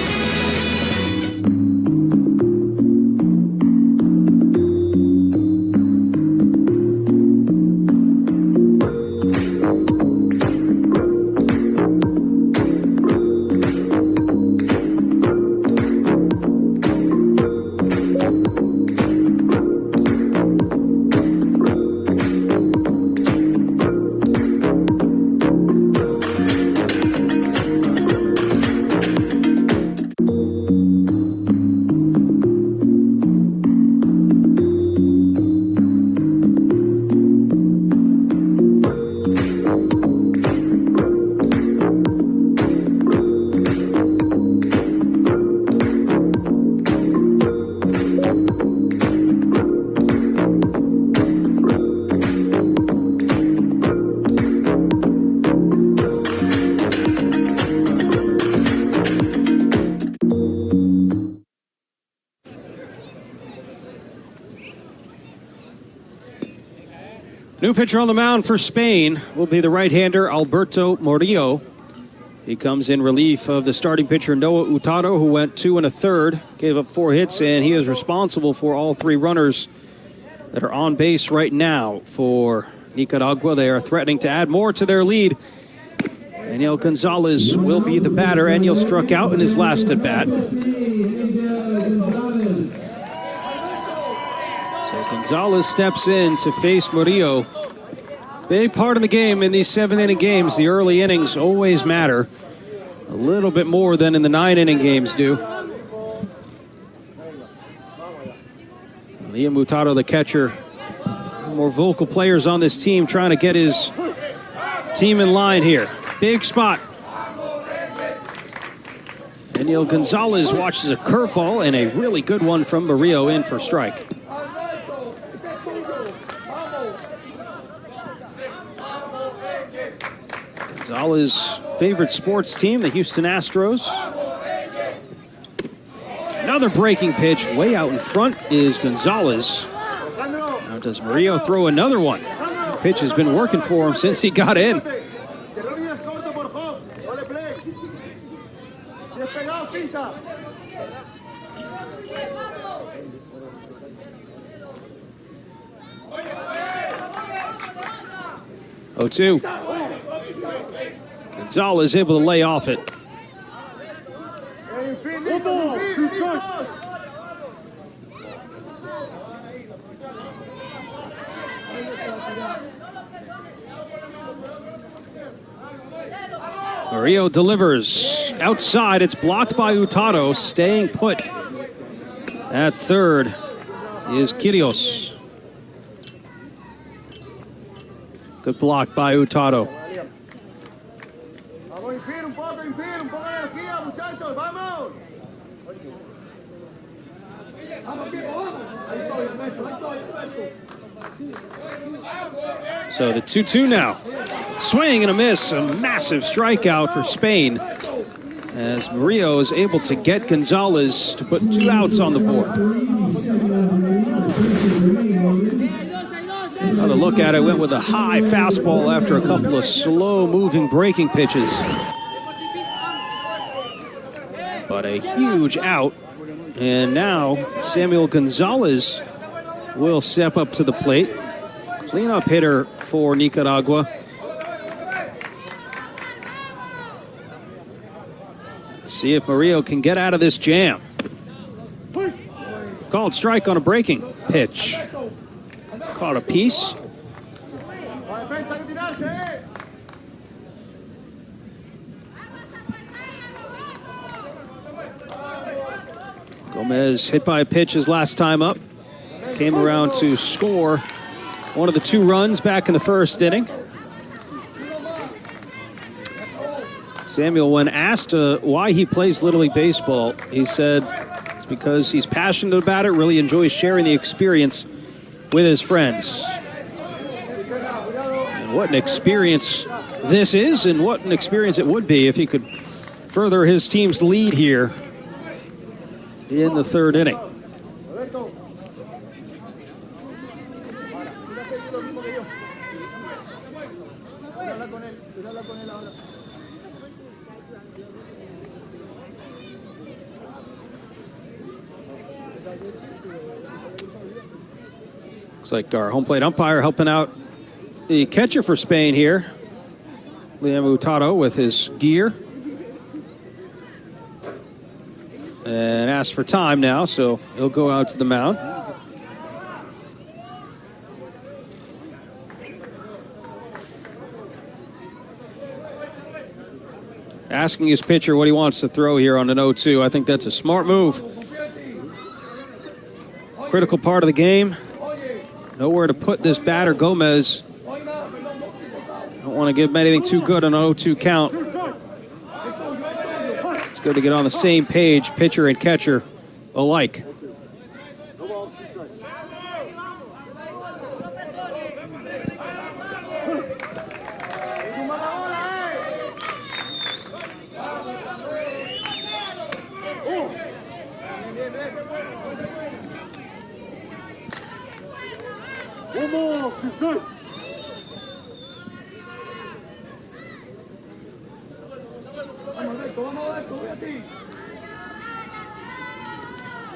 New pitcher on the mound for Spain will be the right-hander Alberto Murillo. He comes in relief of the starting pitcher Noah Hurtado, who went 2 1/3, gave up 4 hits, and he is responsible for all 3 runners that are on base right now for Nicaragua. They are threatening to add more to their lead. Eniel Gonzalez will be the batter. Eniel struck out in his last at-bat. So Gonzalez steps in to face Murillo. Big part of the game in these 7-inning games. The early innings always matter. A little bit more than in the 9-inning games do. Liam Hurtado, the catcher. More vocal players on this team trying to get his team in line here. Big spot. Daniel Gonzalez watches a curveball and a really good one from Murillo in for strike. Gonzalez's favorite sports team, the Houston Astros. Another breaking pitch way out in front is Gonzalez. Now does Murillo throw another one? The pitch has been working for him since he got in. 0-2. Gonzalez able to lay off it. Murillo delivers outside. It's blocked by Hurtado. Staying put at third is Kyrgios. Good block by Hurtado. So the 2-2 now. Swing and a miss. A massive strikeout for Spain as Murillo is able to get Gonzalez to put 2 outs on the board. Another look at it. Went with a high fastball after a couple of slow-moving breaking pitches. But a huge out. And now Samuel Gonzalez will step up to the plate. Cleanup hitter for Nicaragua. Let's see if Murillo can get out of this jam. Called strike on a breaking pitch. Caught a piece. Gomez hit by a pitch his last time up. Came around to score one of the 2 runs back in the first inning. Samuel, when asked why he plays Little League Baseball, he said it's because he's passionate about it, really enjoys sharing the experience with his friends. And what an experience this is, and what an experience it would be if he could further his team's lead here in the 3rd inning. Looks like our home plate umpire helping out the catcher for Spain here, Liam Hurtado, with his gear. And asked for time now, so he'll go out to the mound. Asking his pitcher what he wants to throw here on an 0-2. I think that's a smart move. Critical part of the game. Nowhere to put this batter, Gomez. Don't want to give him anything too good on an 0-2 count. It's good to get on the same page, pitcher and catcher alike.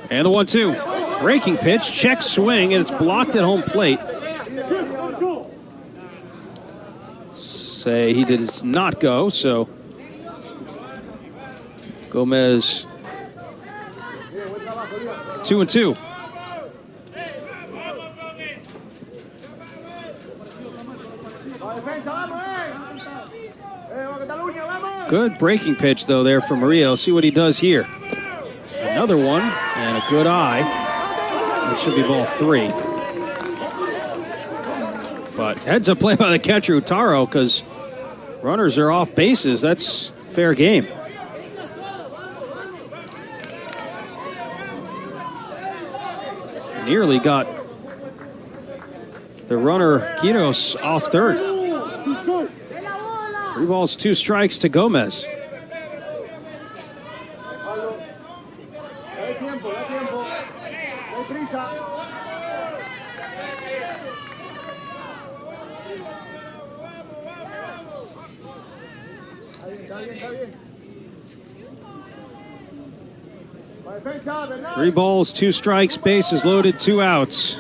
And the 1-2. Breaking pitch, check swing, and it's blocked at home plate. Say he did not go, so Gomez 2-2. Good breaking pitch, though, there for Murillo. See what he does here. Another one, and a good eye. It should be ball 3. But heads up play by the catcher, Utaro, because runners are off bases. That's fair game. Nearly got the runner, Quiros, off third. 3 balls, 2 strikes to Gomez. Three balls, 2 strikes, bases loaded, 2 outs.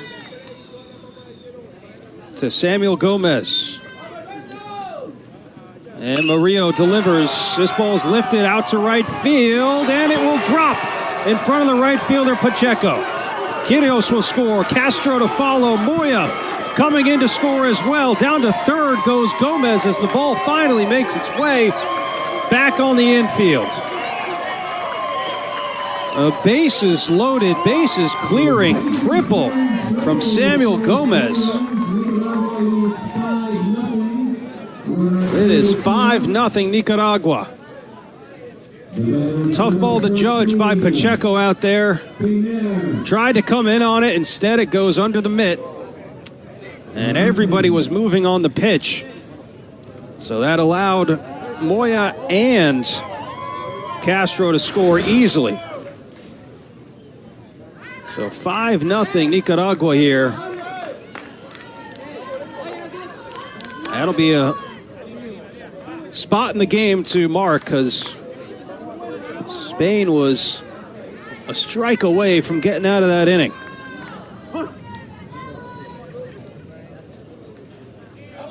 To Samuel Gomez. And Murillo delivers. This ball's lifted out to right field, and it will drop in front of the right fielder, Pacheco. Quiros will score. Castro to follow. Moya coming in to score as well. Down to third goes Gomez as the ball finally makes its way back on the infield. A bases loaded, bases clearing triple from Samuel Gomez. It is 5-0 Nicaragua. Tough ball to judge by Pacheco out there. Tried to come in on it. Instead, it goes under the mitt. And everybody was moving on the pitch. So that allowed Moya and Castro to score easily. So 5-0 Nicaragua here. That'll be a spot in the game to mark because Spain was a strike away from getting out of that inning.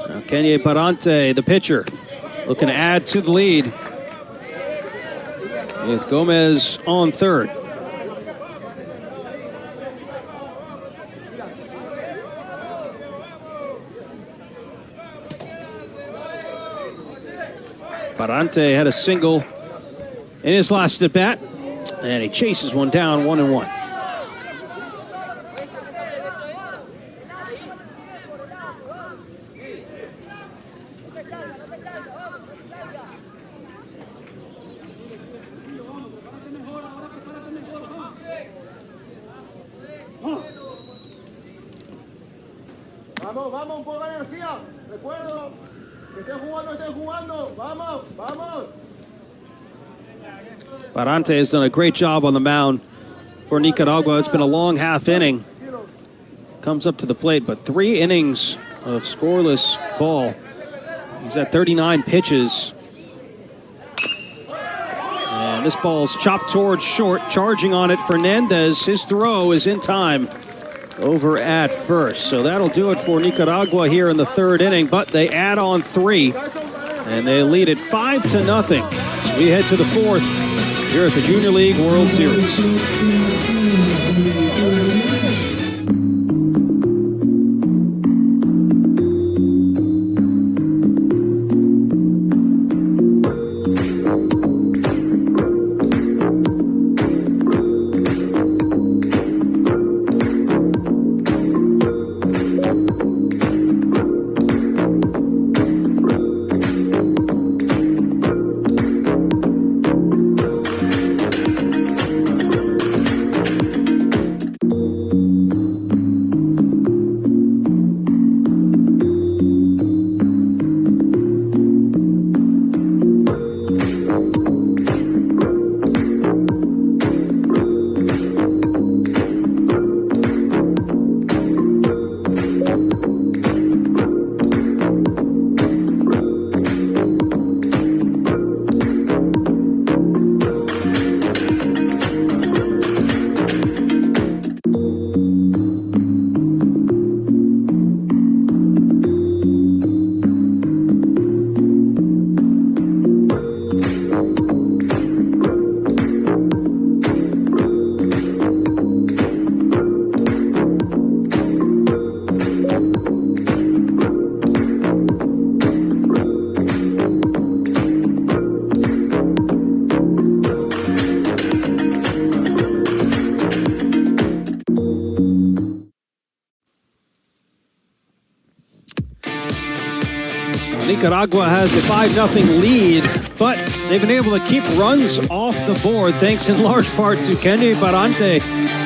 Now Kenye Parante, the pitcher, looking to add to the lead with Gomez on third. Parante had a single in his last at bat, and he chases one down, 1-1. Vamos, vamos, un poco de energía. Recuerdo que estén jugando. Vamos, vamos. Parante has done a great job on the mound for Nicaragua. It's been a long half inning. Comes up to the plate, but 3 innings of scoreless ball. He's at 39 pitches. And this ball's chopped towards short. Charging on it, Fernandez. His throw is in time over at first. So that'll do it for Nicaragua here in the 3rd inning, but they add on 3, and they lead it 5-0. So we head to the 4th here at the Junior League World Series. Nicaragua has a 5-0 lead, but they've been able to keep runs off the board thanks in large part to Kenny Barante.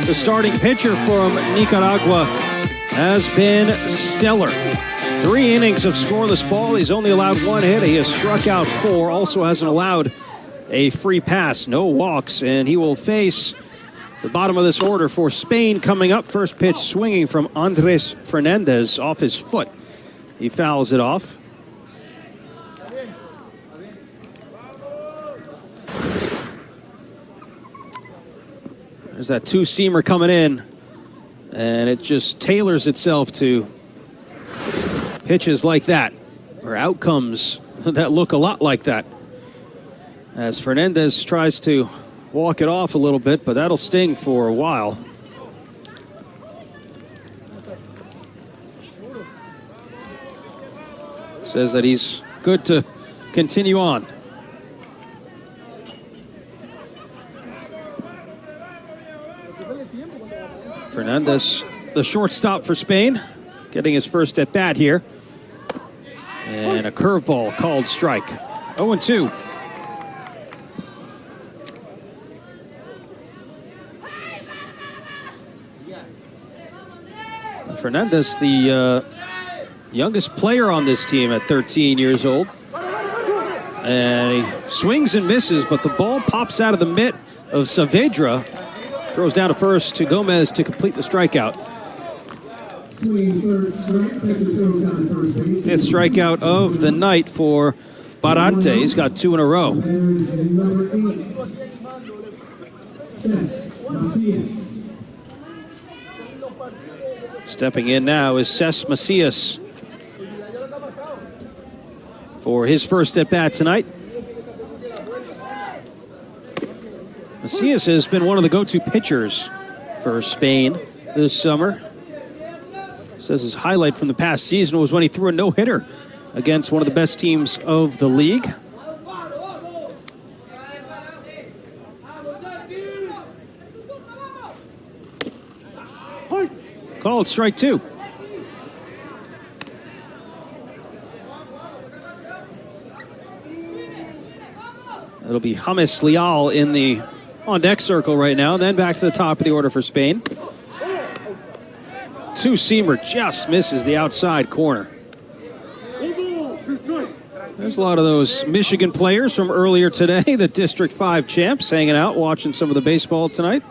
The starting pitcher from Nicaragua has been stellar. 3 innings of scoreless ball. He's only allowed 1 hit. He has struck out 4. Also hasn't allowed a free pass. No walks. And he will face the bottom of this order for Spain coming up. First pitch swinging from Andres Fernandez off his foot. He fouls it off. There's that 2-seamer coming in. And it just tailors itself to pitches like that, or outcomes that look a lot like that. As Fernandez tries to walk it off a little bit, but that'll sting for a while. Says that he's good to continue on. Fernandez, the shortstop for Spain, getting his first at bat here. And a curveball called strike. 0-2. Fernandez, the youngest player on this team at 13 years old. And he swings and misses, but the ball pops out of the mitt of Saavedra. Throws down to first to Gomez to complete the strikeout. 5th strikeout of the night for Barante. He's got 2 in a row. Stepping in now is Cesc Macias for his first at bat tonight. Macias has been one of the go-to pitchers for Spain this summer. Says his highlight from the past season was when he threw a no-hitter against one of the best teams of the league. Called strike 2. It'll be James Leal in the on-deck circle right now. Then back to the top of the order for Spain. 2-seamer just misses the outside corner. There's a lot of those Michigan players from earlier today, the District 5 champs, hanging out, watching some of the baseball tonight.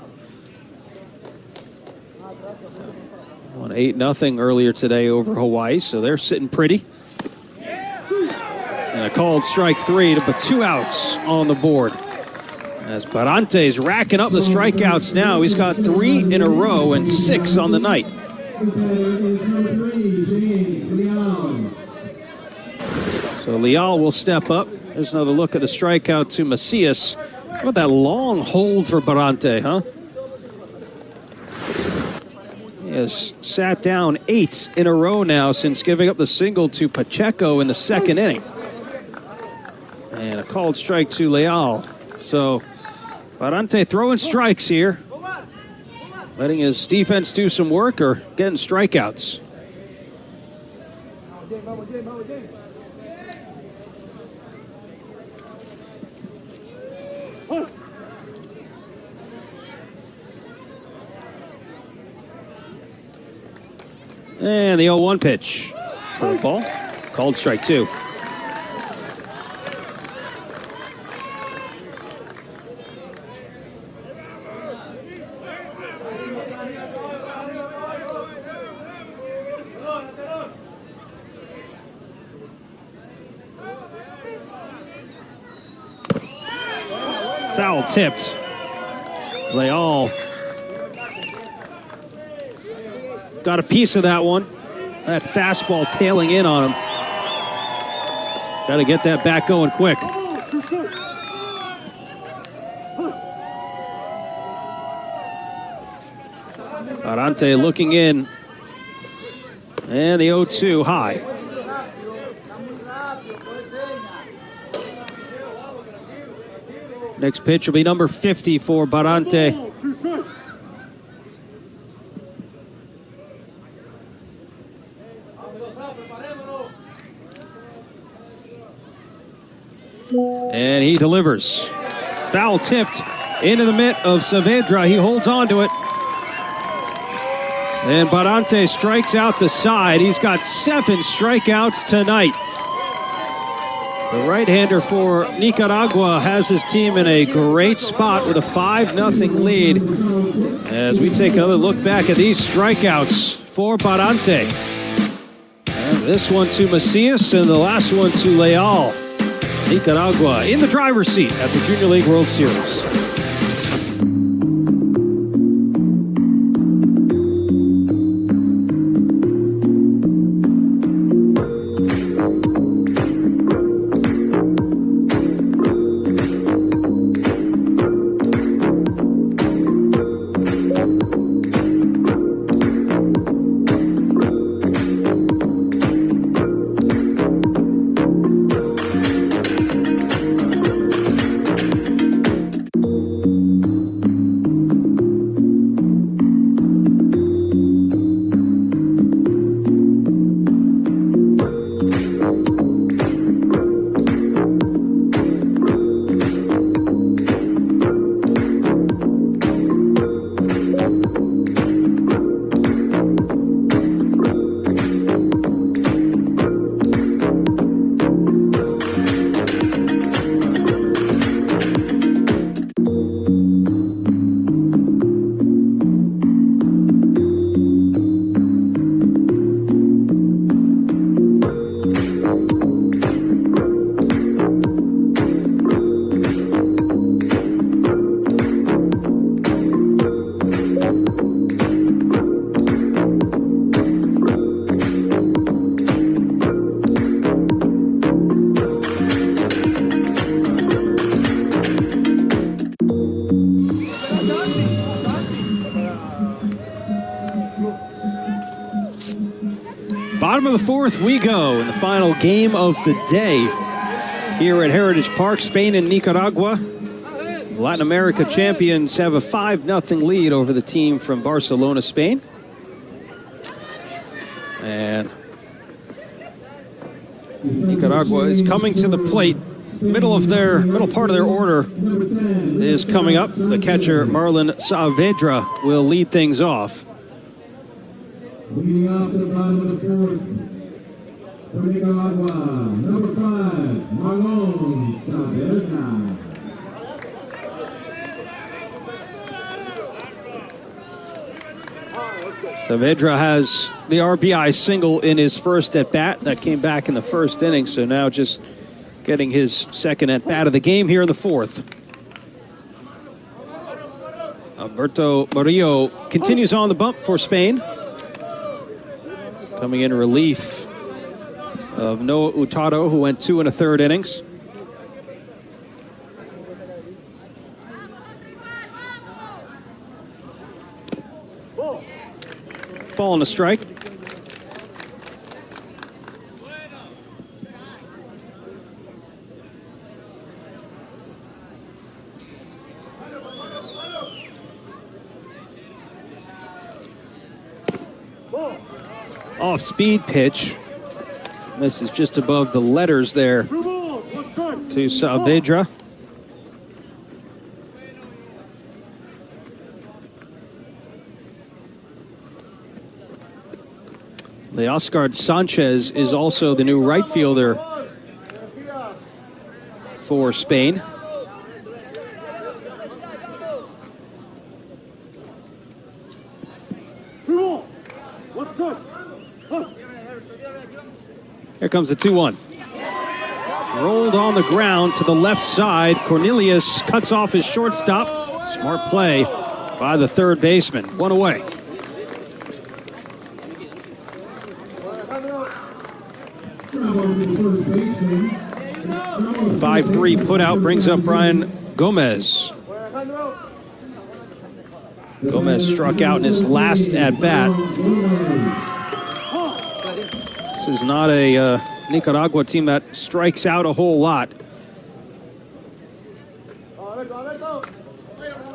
Won 8-0 earlier today over Hawaii, so they're sitting pretty. And a called strike 3 to put 2 outs on the board. As Barante's racking up the strikeouts now. He's got 3 in a row and 6 on the night. So Leal will step up. There's another look at the strikeout to Macias. How about that long hold for Barante, huh? He has sat down 8 in a row now since giving up the single to Pacheco in the 2nd inning. And a called strike to Leal. So Barante throwing strikes here. Letting his defense do some work or getting strikeouts. And the 0-1 pitch. Curveball. Called strike 2. Foul tipped. Leal got a piece of that one. That fastball tailing in on him. Got to get that back going quick. Barante looking in. And the 0-2 high. Next pitch will be number 50 for Barante. And he delivers. Foul tipped into the mitt of Saavedra. He holds on to it. And Barante strikes out the side. He's got 7 strikeouts tonight. The right-hander for Nicaragua has his team in a great spot with a 5-0 lead. As we take another look back at these strikeouts for Barante. And this one to Macias and the last one to Leal. Nicaragua in the driver's seat at the Junior League World Series. Bottom of the fourth we go in the final game of the day here at Heritage Park. Spain and Nicaragua. Latin America champions have a 5-0 lead over the team from Barcelona, Spain. And Nicaragua is coming to the plate. Middle part of their order is coming up. The catcher, Marlon Saavedra, will lead things off. Leading off the bottom of the fourth for Nicaragua, number 5, Marlon Saavedra. Saavedra has the RBI single in his first at-bat. That came back in the first inning, so now just getting his second at-bat of the game here in the fourth. Alberto Murillo continues on the bump for Spain. Coming in relief of Noah Hurtado, who went 2 1/3 innings. Ball and a strike. Off-speed pitch. This is just above the letters there to Saavedra. Leoscar Sanchez is also the new right fielder for Spain. Here comes the 2-1. Rolled on the ground to the left side. Cornelius cuts off his shortstop. Smart play by the third baseman. 1 away. 5-3 putout brings up Brian Gomez. Gomez struck out in his last at-bat. This is not a Nicaragua team that strikes out a whole lot.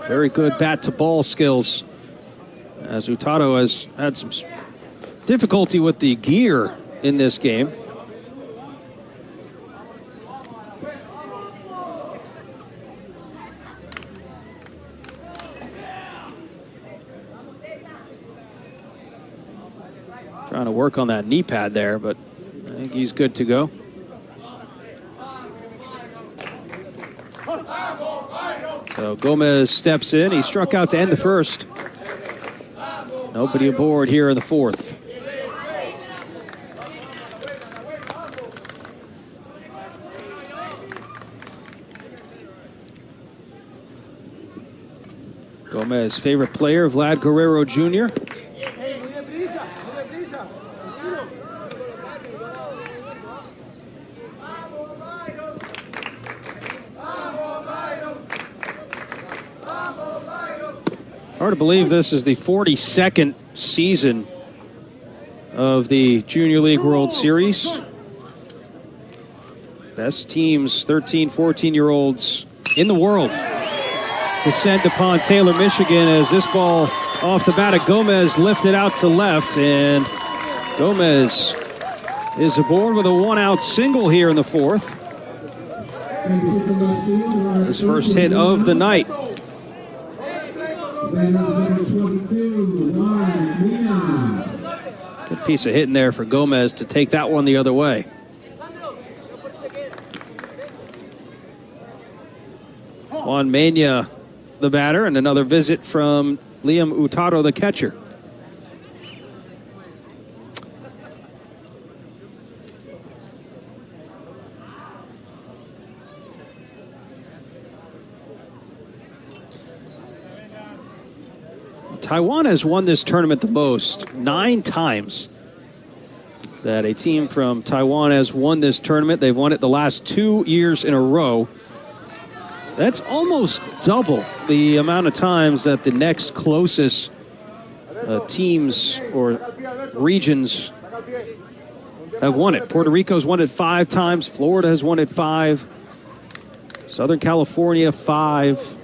Very good bat-to-ball skills, as Hurtado has had some difficulty with the gear in this game. work on that knee pad there, but I think he's good to go. So Gomez steps in. He struck out to end the first. Nobody aboard here in the fourth. Gomez, favorite player, Vlad Guerrero Jr. Hard to believe this is the 42nd season of the Junior League World Series. Best teams, 13, 14-year-olds in the world, descend upon Taylor, Michigan, as this ball off the bat of Gomez lifted out to left, and Gomez is aboard with a one-out single here in the fourth. His first hit of the night. Good piece of hitting there for Gomez to take that one the other way. Juan Mena, the batter, and another visit from Liam Hurtado, the catcher. Taiwan has won this tournament the most, 9 times that a team from Taiwan has won this tournament. They've won it the last 2 years in a row. That's almost double the amount of times that the next closest teams or regions have won it. Puerto Rico's won it 5 times. Florida has won it 5. Southern California, 5.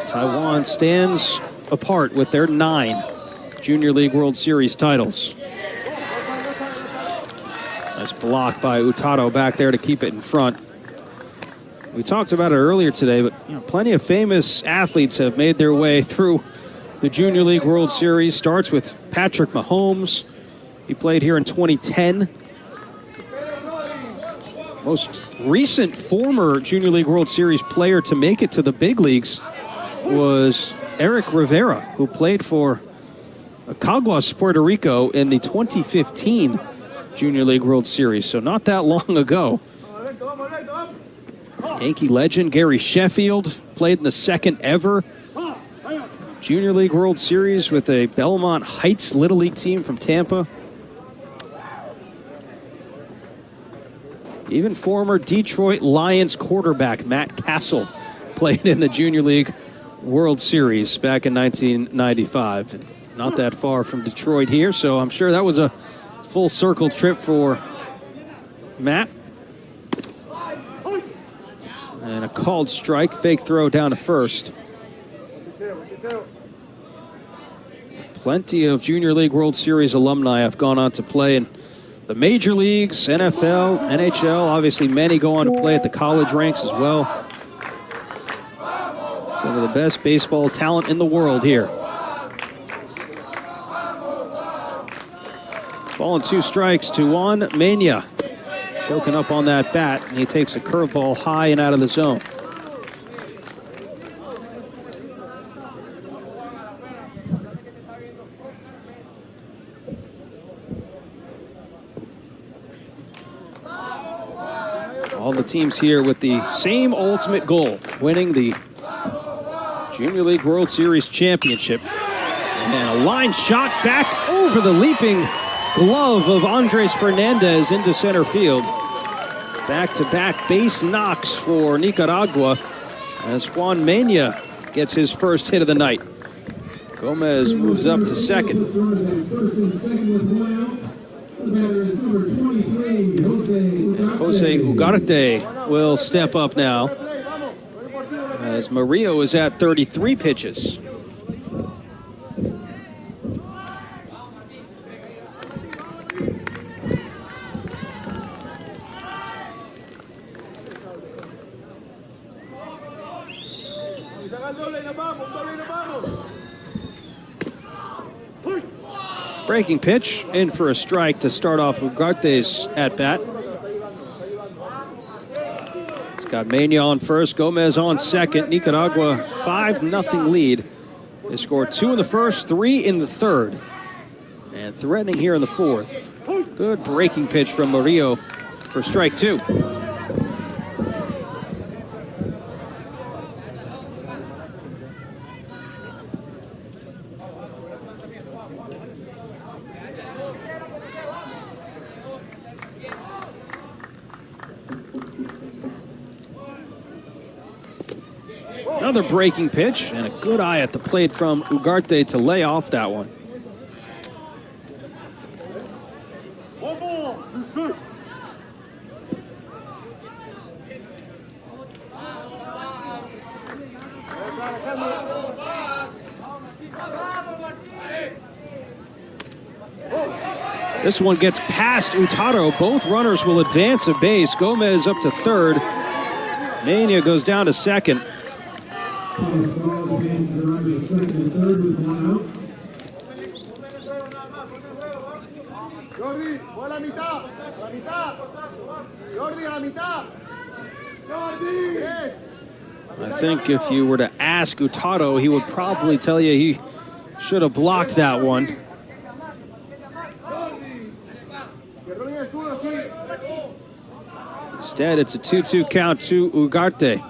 Taiwan stands apart with their 9 Junior League World Series titles. Nice block by Hurtado back there to keep it in front. We talked about it earlier today, but plenty of famous athletes have made their way through the Junior League World Series. Starts with Patrick Mahomes. He played here in 2010. Most recent former Junior League World Series player to make it to the big leagues was Eric Rivera, who played for Caguas, Puerto Rico in the 2015 Junior League World Series, so not that long ago. Yankee legend Gary Sheffield played in the second ever Junior League World Series with a Belmont Heights Little League team from Tampa. Even former Detroit Lions quarterback Matt Castle played in the Junior League World Series back in 1995. Not that far from Detroit here, so I'm sure that was a full circle trip for Matt. And a called strike, fake throw down to first. Plenty of Junior League World Series alumni have gone on to play in the major leagues, NFL, NHL. Obviously, many go on to play at the college ranks as well. Some of the best baseball talent in the world here. Ball and 2 strikes to Juan Mena. Choking up on that bat, and he takes a curveball high and out of the zone. All the teams here with the same ultimate goal, winning the Junior League World Series Championship. And a line shot back over the leaping glove of Andres Fernandez into center field. Back-to-back base knocks for Nicaragua as Juan Mena gets his first hit of the night. Gomez moves up to second. And Jose Ugarte will step up now as Murillo is at 33 pitches. Breaking pitch, in for a strike to start off Ugarte's at-bat. It's got Mena on first, Gomez on second. Nicaragua 5-0 lead. They scored 2 in the first, 3 in the third. And threatening here in the fourth. Good breaking pitch from Murillo for strike 2. Another breaking pitch and a good eye at the plate from Ugarte to lay off that one. This one gets past Utaro. Both runners will advance a base. Gomez up to third. Mena goes down to second. Jordi, fue a la mitad. A la mitad. Jordi, a la mitad. Jordi. Yes. I think if you were to ask Utaro, he would probably tell you he should have blocked that one. Instead, it's a 2-2 count to Ugarte.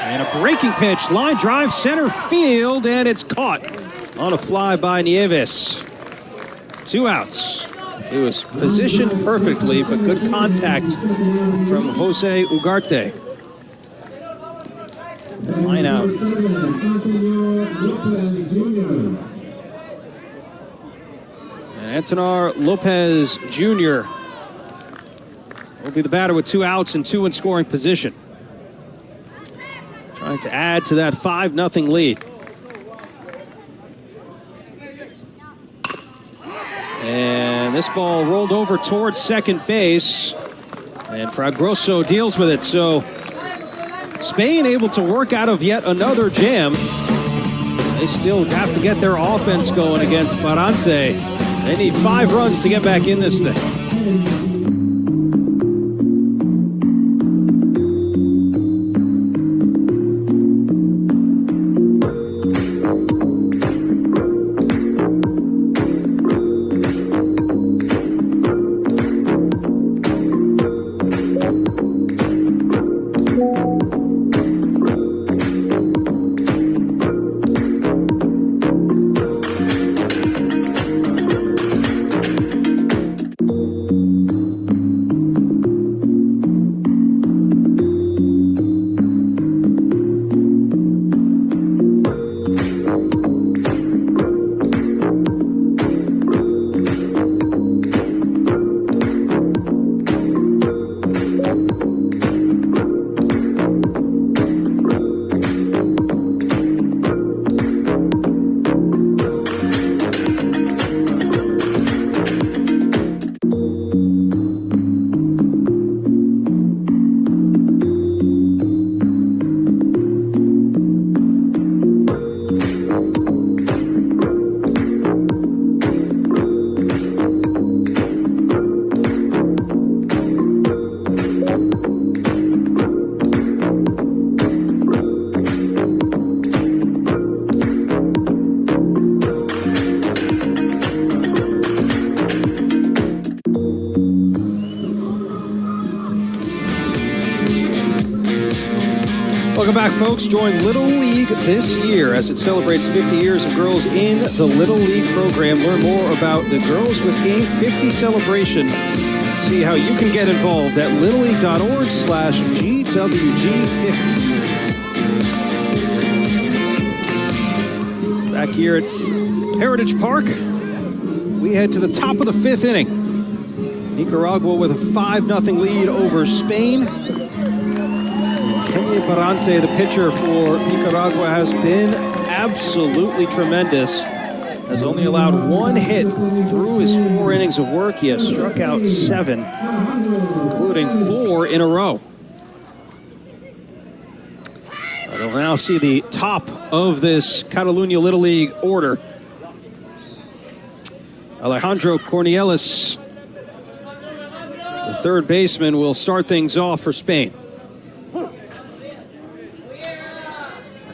And a breaking pitch, line drive, center field, and it's caught on a fly by Nieves. 2 outs. It was positioned perfectly, but good contact from Jose Ugarte. Line out. And Antonar Lopez Jr. will be the batter with 2 outs and 2 in scoring position. Trying to add to that 5-0 lead. And this ball rolled over towards second base. And Fragoso deals with it. So Spain able to work out of yet another jam. They still have to get their offense going against Barante. They need 5 runs to get back in this thing. Welcome back, folks. Join Little League this year as it celebrates 50 years of girls in the Little League program. Learn more about the Girls with Game 50 celebration and see how you can get involved at littleleague.org/GWG50. Back here at Heritage Park, we head to the top of the 5th inning. Nicaragua with a 5-0 lead over Spain. Kenny Barante, the pitcher for Nicaragua, has been absolutely tremendous. Has only allowed 1 hit through his 4 innings of work. He has struck out 7, including 4 in a row. I'll now see the top of this Catalunya Little League order. Alejandro Cornielis, the third baseman, will start things off for Spain.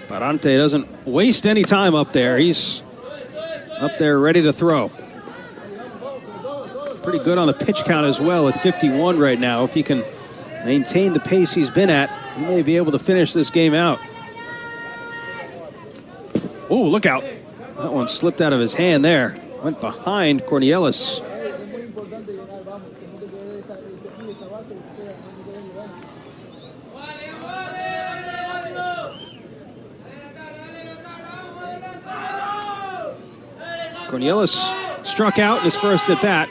Barante doesn't waste any time up there. He's up there ready to throw. Pretty good on the pitch count as well at 51 right now. If he can maintain the pace he's been at, he may be able to finish this game out. Oh, look out. That one slipped out of his hand there. Went behind Cornielis. Cornielis struck out in his first at bat.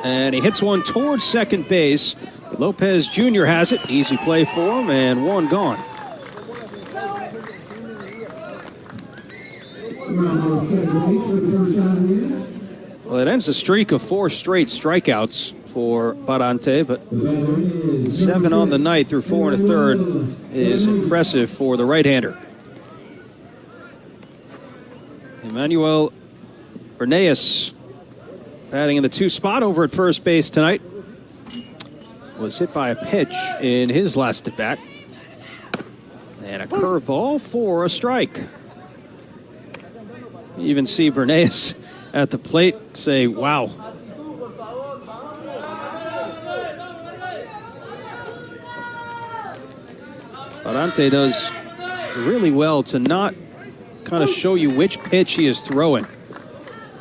And he hits one towards second base. Lopez Jr. has it. Easy play for him, and one gone. Well, it ends a streak of 4 straight strikeouts for Barante, but 7 on the night through 4 1/3 is impressive for the right-hander. Emmanuel Bernays, batting in the 2 spot over at first base tonight, was hit by a pitch in his last at bat. And a curveball for a strike. You even see Bernays at the plate say, wow. Barante does really well to not kind of show you which pitch he is throwing.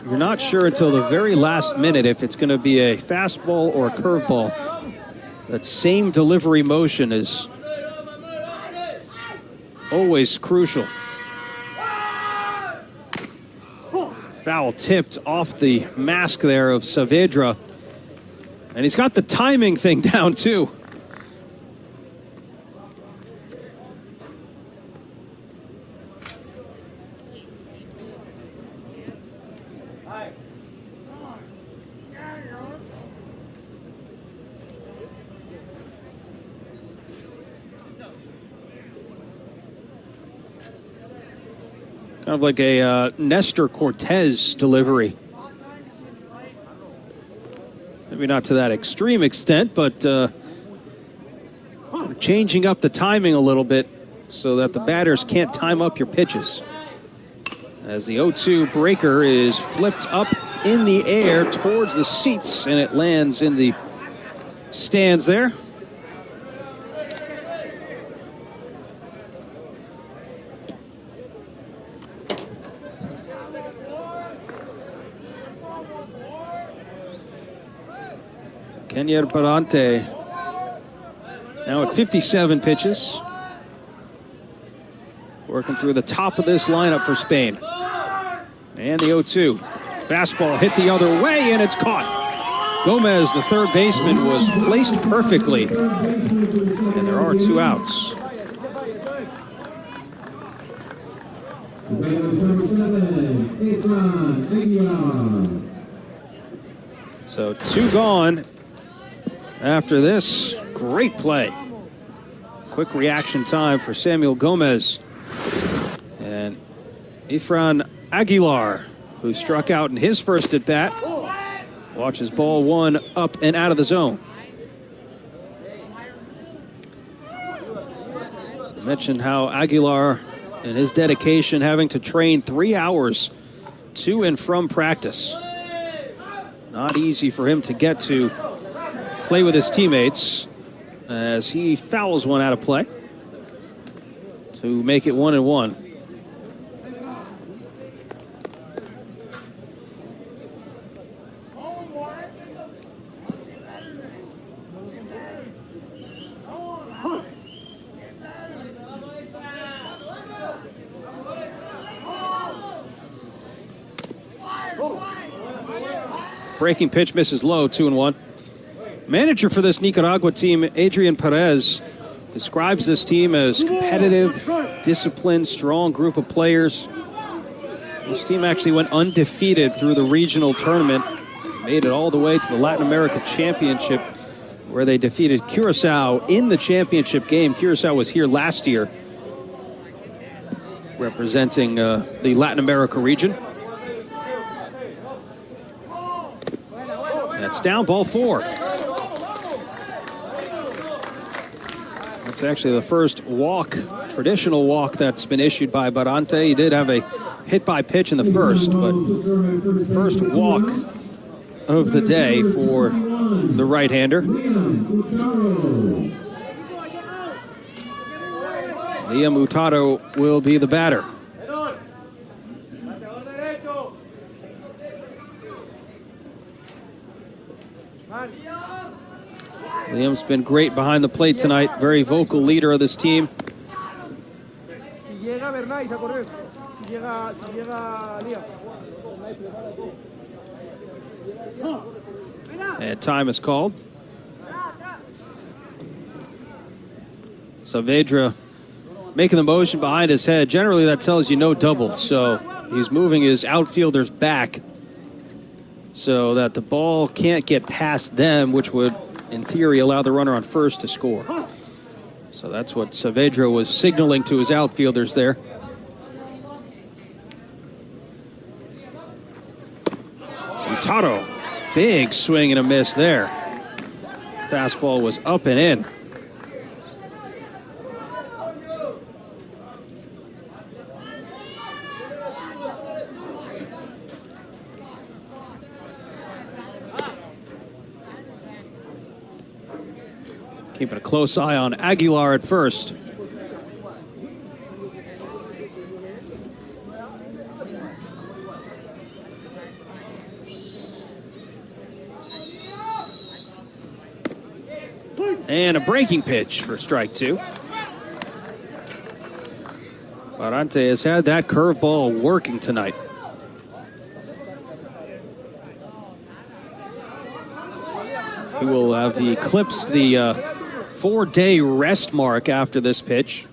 You're not sure until the very last minute if it's going to be a fastball or a curveball. That same delivery motion is always crucial. Foul tipped off the mask there of Saavedra. And he's got the timing thing down too. Kind of like a Nestor Cortez delivery. Maybe not to that extreme extent, but changing up the timing a little bit so that the batters can't time up your pitches. As the 0-2 breaker is flipped up in the air towards the seats, and it lands in the stands there. Kenyer Barante now at 57 pitches. Working through the top of this lineup for Spain. And the 0-2. Fastball hit the other way, and it's caught. Gomez, the third baseman, was placed perfectly. And there are 2 outs. So 2 gone. After this, great play. Quick reaction time for Samuel Gomez. And Efrain Aguilar, who struck out in his first at bat, watches ball 1 up and out of the zone. I mentioned how Aguilar and his dedication having to train 3 hours to and from practice. Not easy for him to get to play with his teammates as he fouls one out of play to make it 1-1. Breaking pitch misses low, 2-1. Manager for this Nicaragua team, Adrian Perez, describes this team as competitive, disciplined, strong group of players. This team actually went undefeated through the regional tournament, made it all the way to the Latin America Championship, where they defeated Curacao in the championship game. Curacao was here last year, representing the Latin America region. That's down, ball 4. That's actually the first walk, traditional walk that's been issued by Barante. He did have a hit by pitch in the first, but first walk of the day for the right-hander. Liam Hurtado will be the batter. Liam's been great behind the plate tonight. Very vocal leader of this team. And time is called. Saavedra making the motion behind his head. Generally, that tells you no double. So he's moving his outfielders back so that the ball can't get past them, which would, in theory, allow the runner on first to score. So that's what Saavedra was signaling to his outfielders there. Hurtado, big swing and a miss there. Fastball was up and in. Keeping a close eye on Aguilar at first. And a breaking pitch for strike 2. Barante has had that curveball working tonight. He will have eclipsed the 4-day rest mark after this pitch.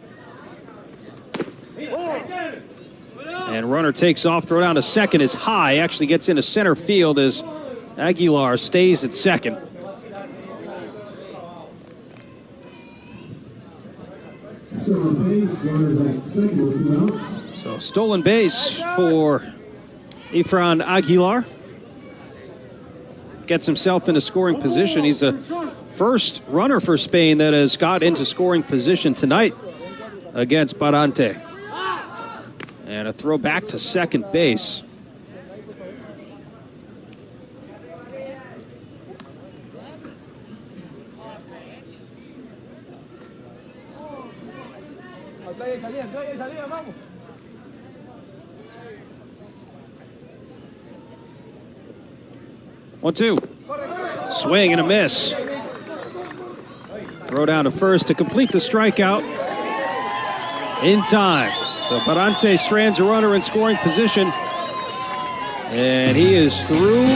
And runner takes off, throw down to second is high, actually gets into center field as Aguilar stays at second. So stolen base for Efrain Aguilar. Gets himself into scoring position. He's the first runner for Spain that has got into scoring position tonight against Barante. And a throw back to second base. One, two. Swing and a miss. Throw down to first to complete the strikeout in time. So Barante strands a runner in scoring position. And he is through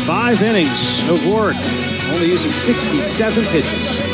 5 innings of work, only using 67 pitches.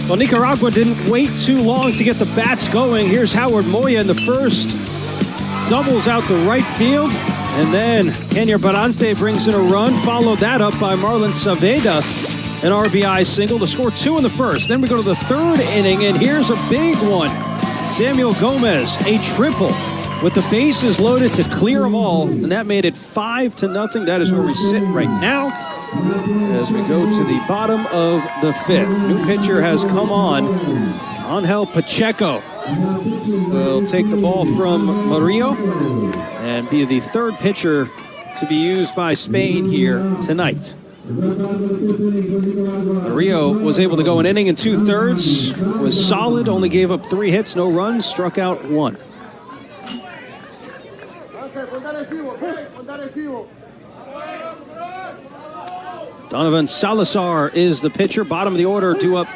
Well, Nicaragua didn't wait too long to get the bats going. Here's Howard Moya in the first. doubles out the right field. And then Kenya Barante brings in a run, followed that up by Marlon Saavedra, an RBI single to score 2 in the first. Then we go to the third inning, and here's a big one. Samuel Gomez, a triple with the bases loaded to clear them all, and that made it 5-0. That is where we sit right now as we go to the bottom of the fifth. New pitcher has come on. Angel Pacheco will take the ball from Murillo and be the third pitcher to be used by Spain here tonight. Murillo was able to go an inning and 2/3, was solid, only gave up 3 hits, no runs, struck out 1. Donovan Salazar is the pitcher, bottom of the order, due up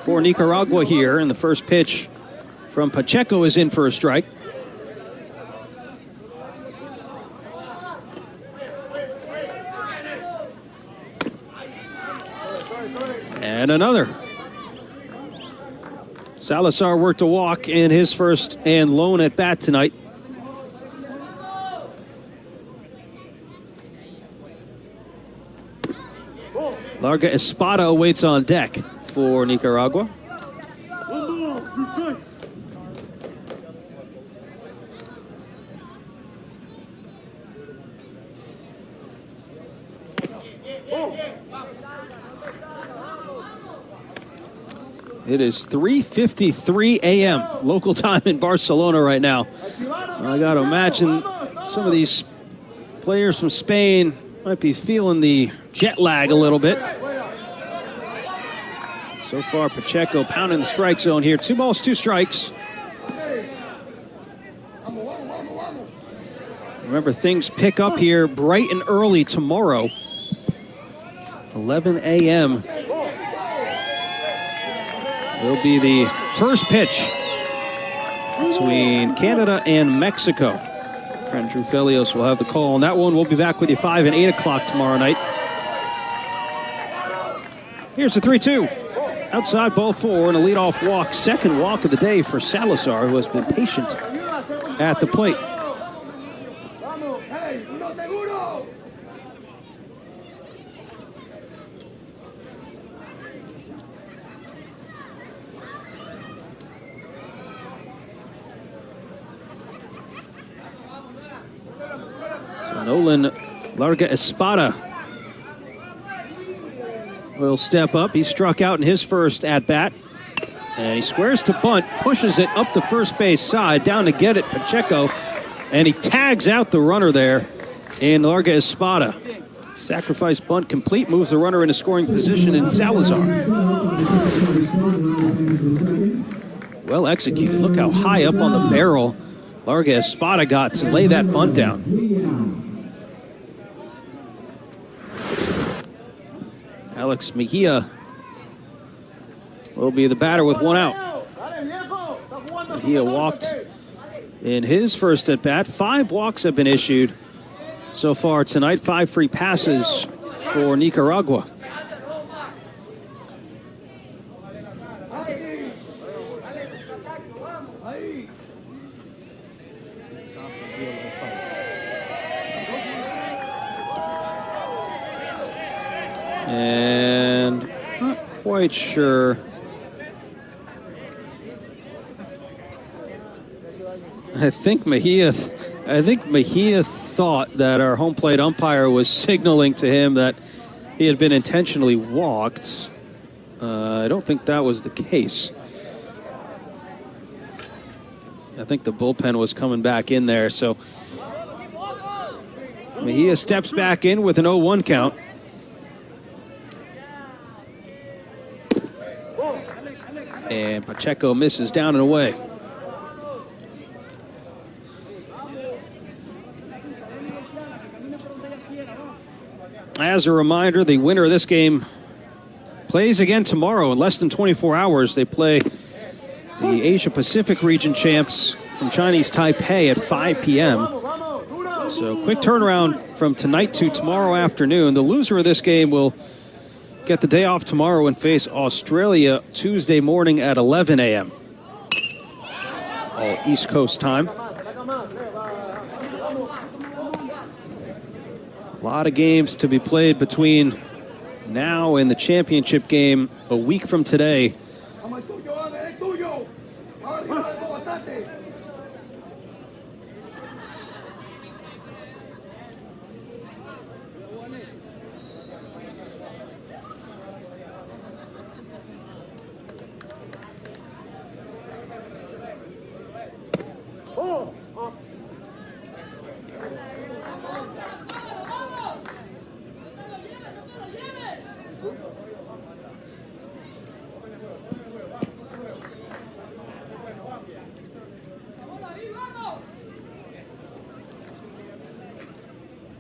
for Nicaragua here, and the first pitch from Pacheco is in for a strike. And another. Salazar worked a walk in his first and lone at bat tonight. Larga Espada awaits on deck for Nicaragua. It is 3:53 a.m. local time in Barcelona right now. I got to imagine some of these players from Spain might be feeling the jet lag a little bit. So far, Pacheco pounding the strike zone here. 2 balls, 2 strikes. Remember, things pick up here bright and early tomorrow. 11 a.m. will be the first pitch between Canada and Mexico. Friend Drew Felios will have the call on that one. We'll be back with you 5 and 8 o'clock tomorrow night. Here's the 3-2. Outside ball 4 and a leadoff walk. Second walk of the day for Salazar, who has been patient at the plate. Nolan Larga Espada will step up. He struck out in his first at-bat. And he squares to bunt, pushes it up the first base side, down to get it, Pacheco. And he tags out the runner there in Larga Espada. Sacrifice bunt complete, moves the runner into scoring position in Salazar. Well executed. Look how high up on the barrel Larga Espada got to lay that bunt down. Alex Mejia will be the batter with 1 out. Mejia walked in his first at bat. 5 walks have been issued so far tonight. 5 free passes for Nicaragua. And not quite sure. I think Mejia thought that our home plate umpire was signaling to him that he had been intentionally walked. I don't think that was the case. I think the bullpen was coming back in there. So Mejia steps back in with an 0-1 count. And Pacheco misses down and away. As a reminder, the winner of this game plays again tomorrow in less than 24 hours. They play the Asia Pacific region champs from Chinese Taipei at 5 p.m. So quick turnaround from tonight to tomorrow afternoon. The loser of this game will get the day off tomorrow and face Australia Tuesday morning at 11 a.m. all East Coast time. A lot of games to be played between now and the championship game a week from today.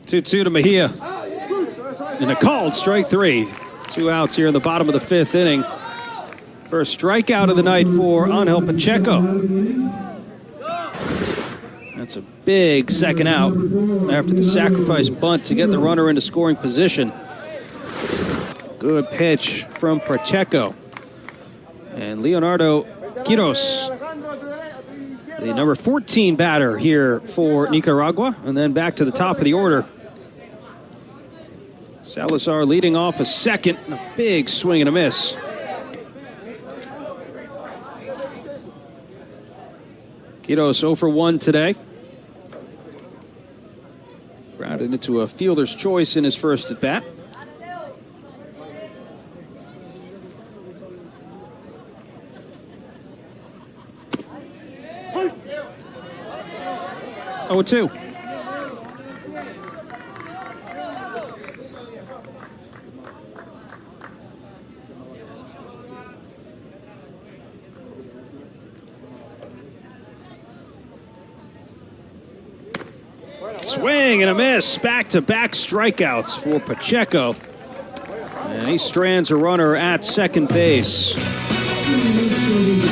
Two to Mejia. And a called strike three. 2 outs here in the bottom of the 5th inning. First strikeout of the night for Angel Pacheco. That's a big second out after the sacrifice bunt to get the runner into scoring position. Good pitch from Pacheco. And Leonardo Quiros, the number 14 batter here for Nicaragua. And then back to the top of the order. Salazar leading off a second. A big swing and a miss. Quiros 0 for 1 today. Grounded into a fielder's choice in his first at bat. Oh, 2. Swing and a miss. Back-to-back strikeouts for Pacheco. And he strands a runner at second base.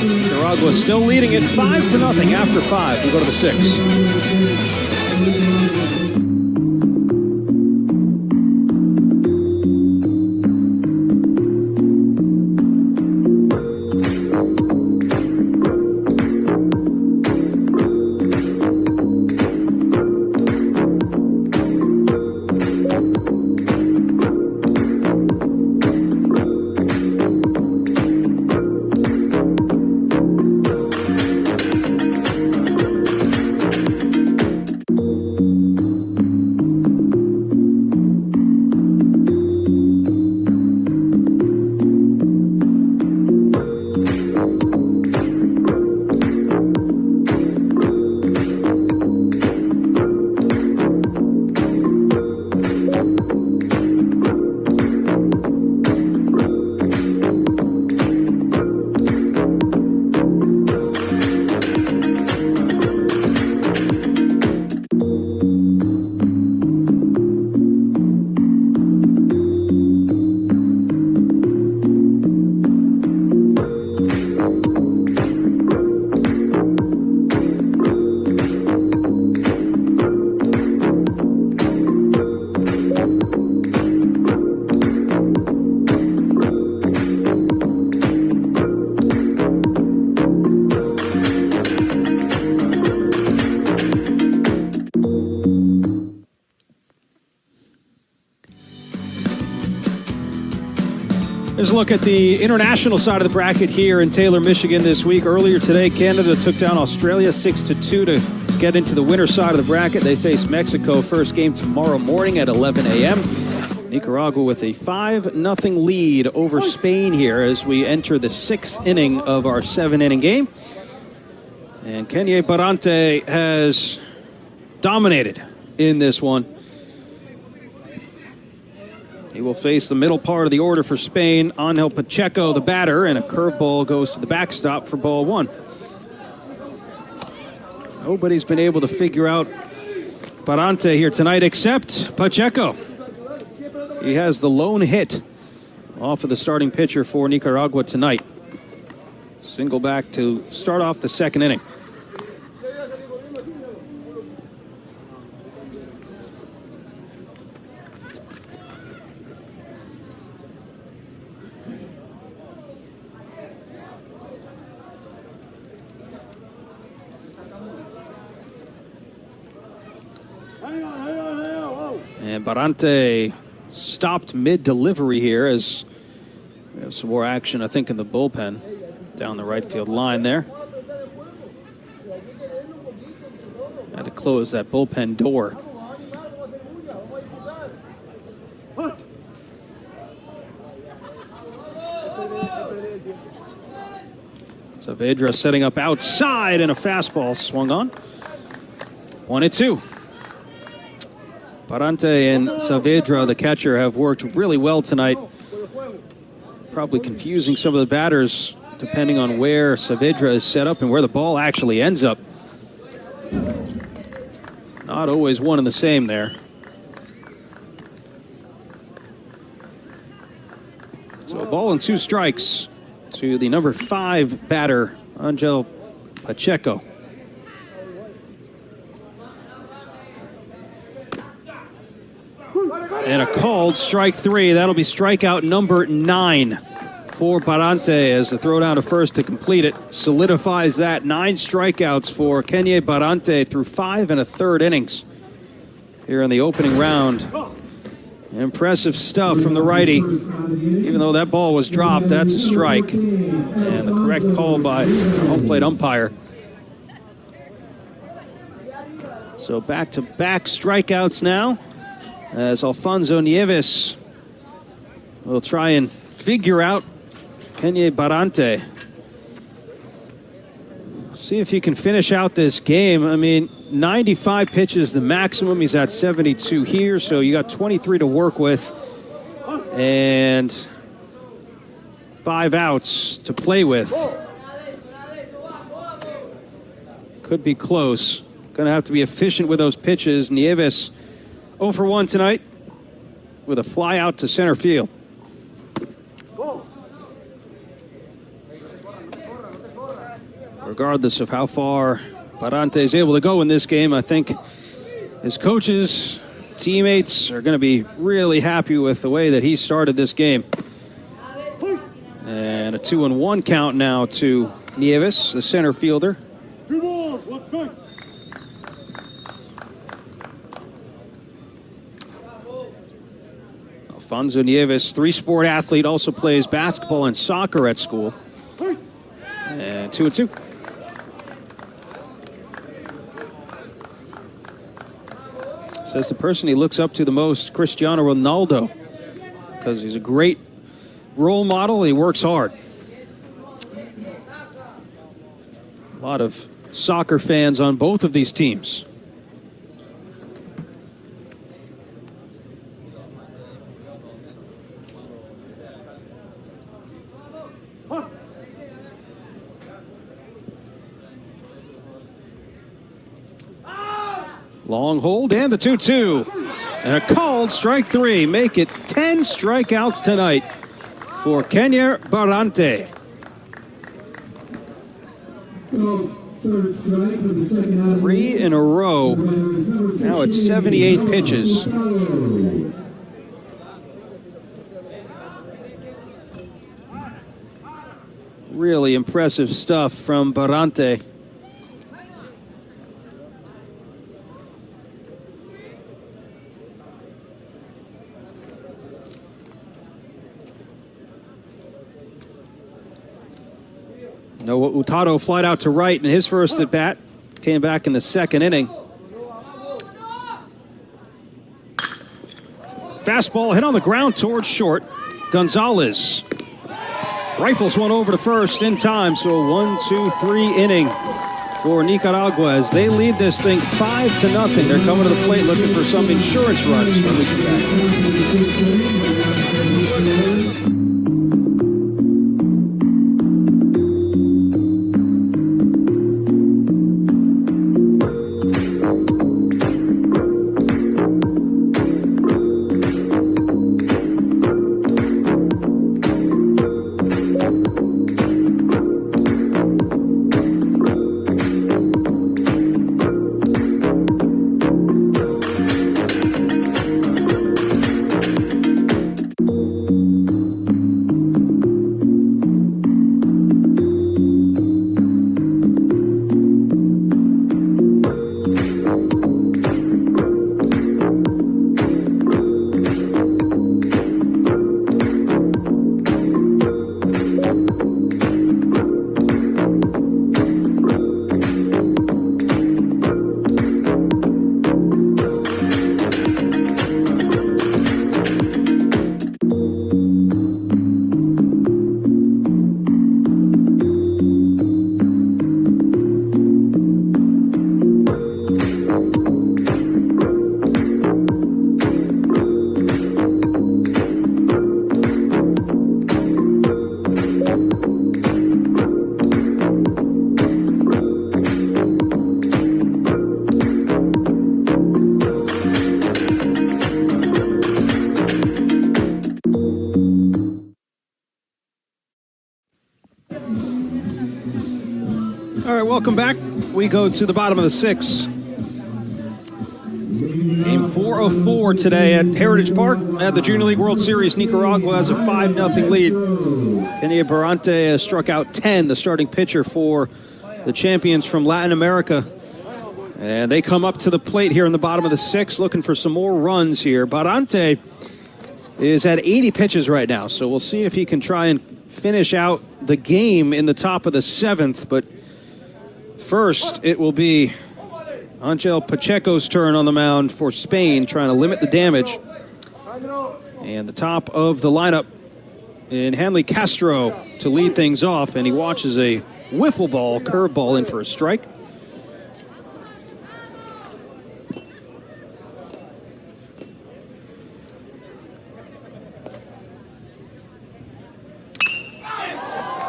Nicaragua still leading it 5-0 after 5. We go to the 6th. Here's a look at the international side of the bracket here in Taylor, Michigan this week. Earlier today, Canada took down Australia 6-2 to get into the winner side of the bracket. They face Mexico first game tomorrow morning at 11 a.m. Nicaragua with a 5-0 lead over Spain here as we enter the 6th inning of our 7-inning game. And Kenye Barante has dominated in this one. He will face the middle part of the order for Spain. Angel Pacheco, the batter, and a curveball goes to the backstop for ball 1. Nobody's been able to figure out Barante here tonight except Pacheco. He has the lone hit off of the starting pitcher for Nicaragua tonight. Single back to start off the 2nd inning. And Barante stopped mid-delivery here as we have some more action, I think, in the bullpen down the right field line there. Had to close that bullpen door. Saavedra setting up outside and a fastball swung on. 1-2. Barante and Saavedra, the catcher, have worked really well tonight. Probably confusing some of the batters depending on where Saavedra is set up and where the ball actually ends up. Not always one and the same there. So a ball and 2 strikes to the number 5 batter, Angel Pacheco. And a called strike 3. That'll be strikeout number 9 for Barante as the throw down to first to complete it solidifies that. 9 strikeouts for Kenye Barante through 5 1/3 innings here in the opening round. Impressive stuff from the righty. Even though that ball was dropped, that's a strike. And the correct call by the home plate umpire. So back-to-back strikeouts now as Alfonso Nieves will try and figure out Kenye Barante. See if he can finish out this game. I mean, 95 pitches the maximum. He's at 72 here, so you got 23 to work with and 5 outs to play with. Could be close. Going to have to be efficient with those pitches. Nieves 0 for 1 tonight with a fly out to center field. Regardless of how far Barante is able to go in this game, I think his coaches, teammates are going to be really happy with the way that he started this game. And a 2-1 count now to Nieves, the center fielder. Alfonso Nieves, 3-sport athlete, also plays basketball and soccer at school. And 2-2. Says the person he looks up to the most, Cristiano Ronaldo, because he's a great role model. He works hard. A lot of soccer fans on both of these teams. Long hold and the 2-2. And a called strike 3. Make it 10 strikeouts tonight for Kenye Barante. 3 in a row. Now it's 78 pitches. Really impressive stuff from Barante. Noah Hurtado flied out to right in his first at bat. Came back in the second inning. Fastball hit on the ground towards short. Gonzalez rifles one over to first in time. So a 1-2-3 inning for Nicaragua as they lead this thing 5-0. They're coming to the plate looking for some insurance runs when we come back. welcome back. We go to the bottom of the 6. Game 4 of 4 today at Heritage Park at the Junior League World Series. Nicaragua has a 5-0 lead. Kenny Barante has struck out 10, the starting pitcher for the champions from Latin America. And they come up to the plate here in the bottom of the 6, looking for some more runs here. Barante is at 80 pitches right now, so we'll see if he can try and finish out the game in the top of the 7th. But first, it will be Angel Pacheco's turn on the mound for Spain, trying to limit the damage. And the top of the lineup in Hanley Castro to lead things off, and he watches a wiffle ball, curveball in for a strike.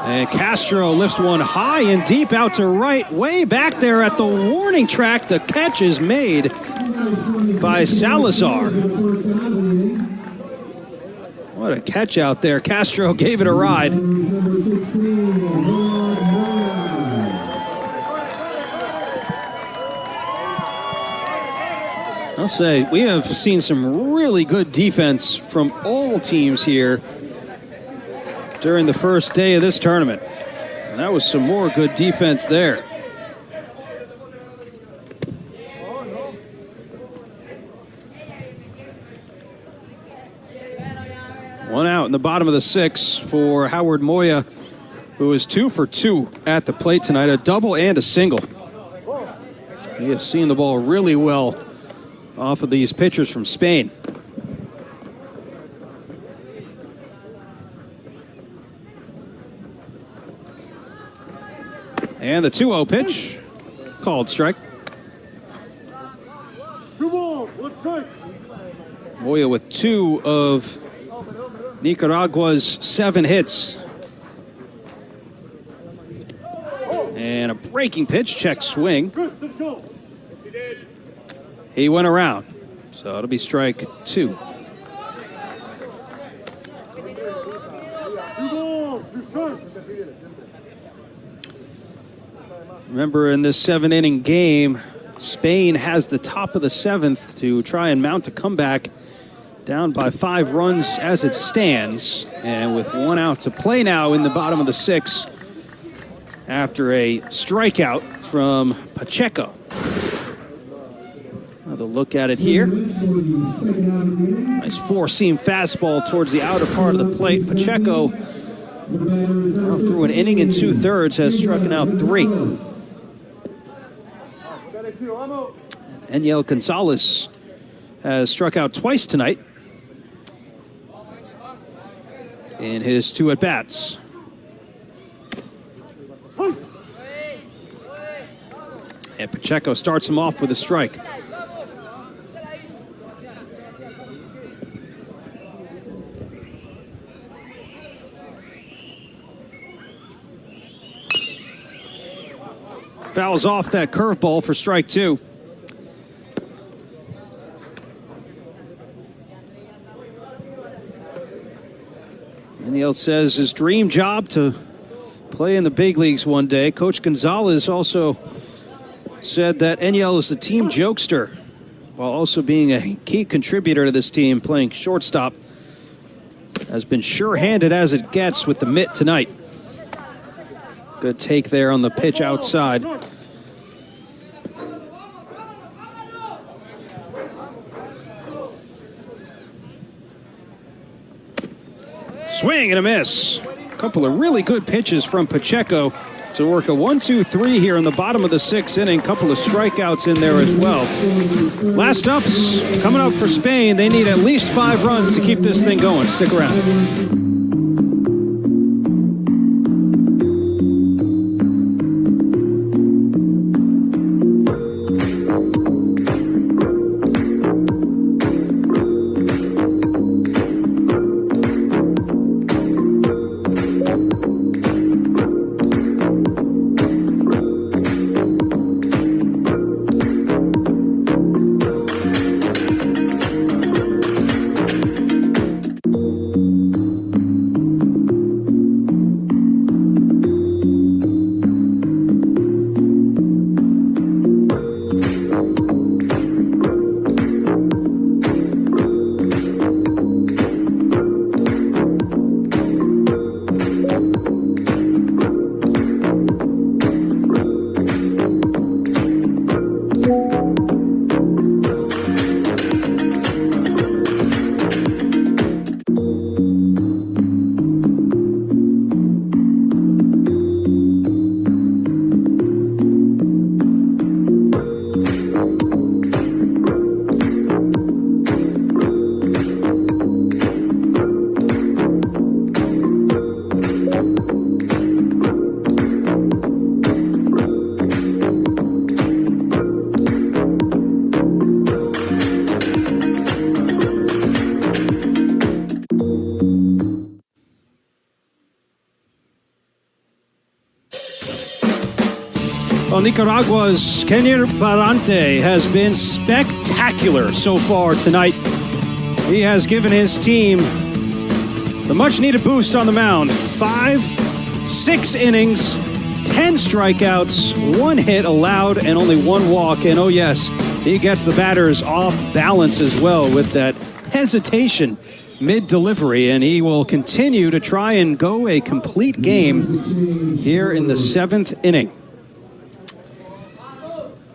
And Castro lifts one high and deep out to right, way back there at the warning track. The catch is made by Salazar. What a catch out there. Castro gave it a ride. I'll say, we have seen some really good defense from all teams here during the first day of this tournament. And that was some more good defense there. One out in the bottom of the 6 for Howard Moya, who is 2 for 2 at the plate tonight, a double and a single. He has seen the ball really well off of these pitchers from Spain. And the 2-0 pitch, called strike. 2 balls, 1 strike. Moya with 2 of Nicaragua's 7 hits. And a breaking pitch, check swing. He went around, so it'll be strike 2. 2 balls, 2 strikes. Remember, in this 7-inning game, Spain has the top of the 7th to try and mount a comeback, down by 5 runs as it stands. And with 1 out to play now in the bottom of the 6 after a strikeout from Pacheco. Another look at it here. Nice 4-seam fastball towards the outer part of the plate. Pacheco, through an inning and 2/3, has struck out 3. Eniel Gonzalez has struck out twice tonight in his 2 at-bats. And Pacheco starts him off with a strike. Fouls off that curveball for strike 2. Eniel says his dream job to play in the big leagues one day. Coach Gonzalez also said that Eniel is the team jokester, while also being a key contributor to this team, playing shortstop. Has been sure-handed as it gets with the mitt tonight. Good take there on the pitch outside. Swing and a miss. A couple of really good pitches from Pacheco to work a 1-2-3 here in the bottom of the 6th inning. Couple of strikeouts in there as well. Last ups coming up for Spain. They need at least 5 runs to keep this thing going. Stick around. Well, Nicaragua's Kenyer Barante has been spectacular so far tonight. He has given his team the much-needed boost on the mound. 6 innings, 10 strikeouts, 1 hit allowed, and only 1 walk. And oh yes, he gets the batters off balance as well with that hesitation mid-delivery, and he will continue to try and go a complete game here in the 7th inning.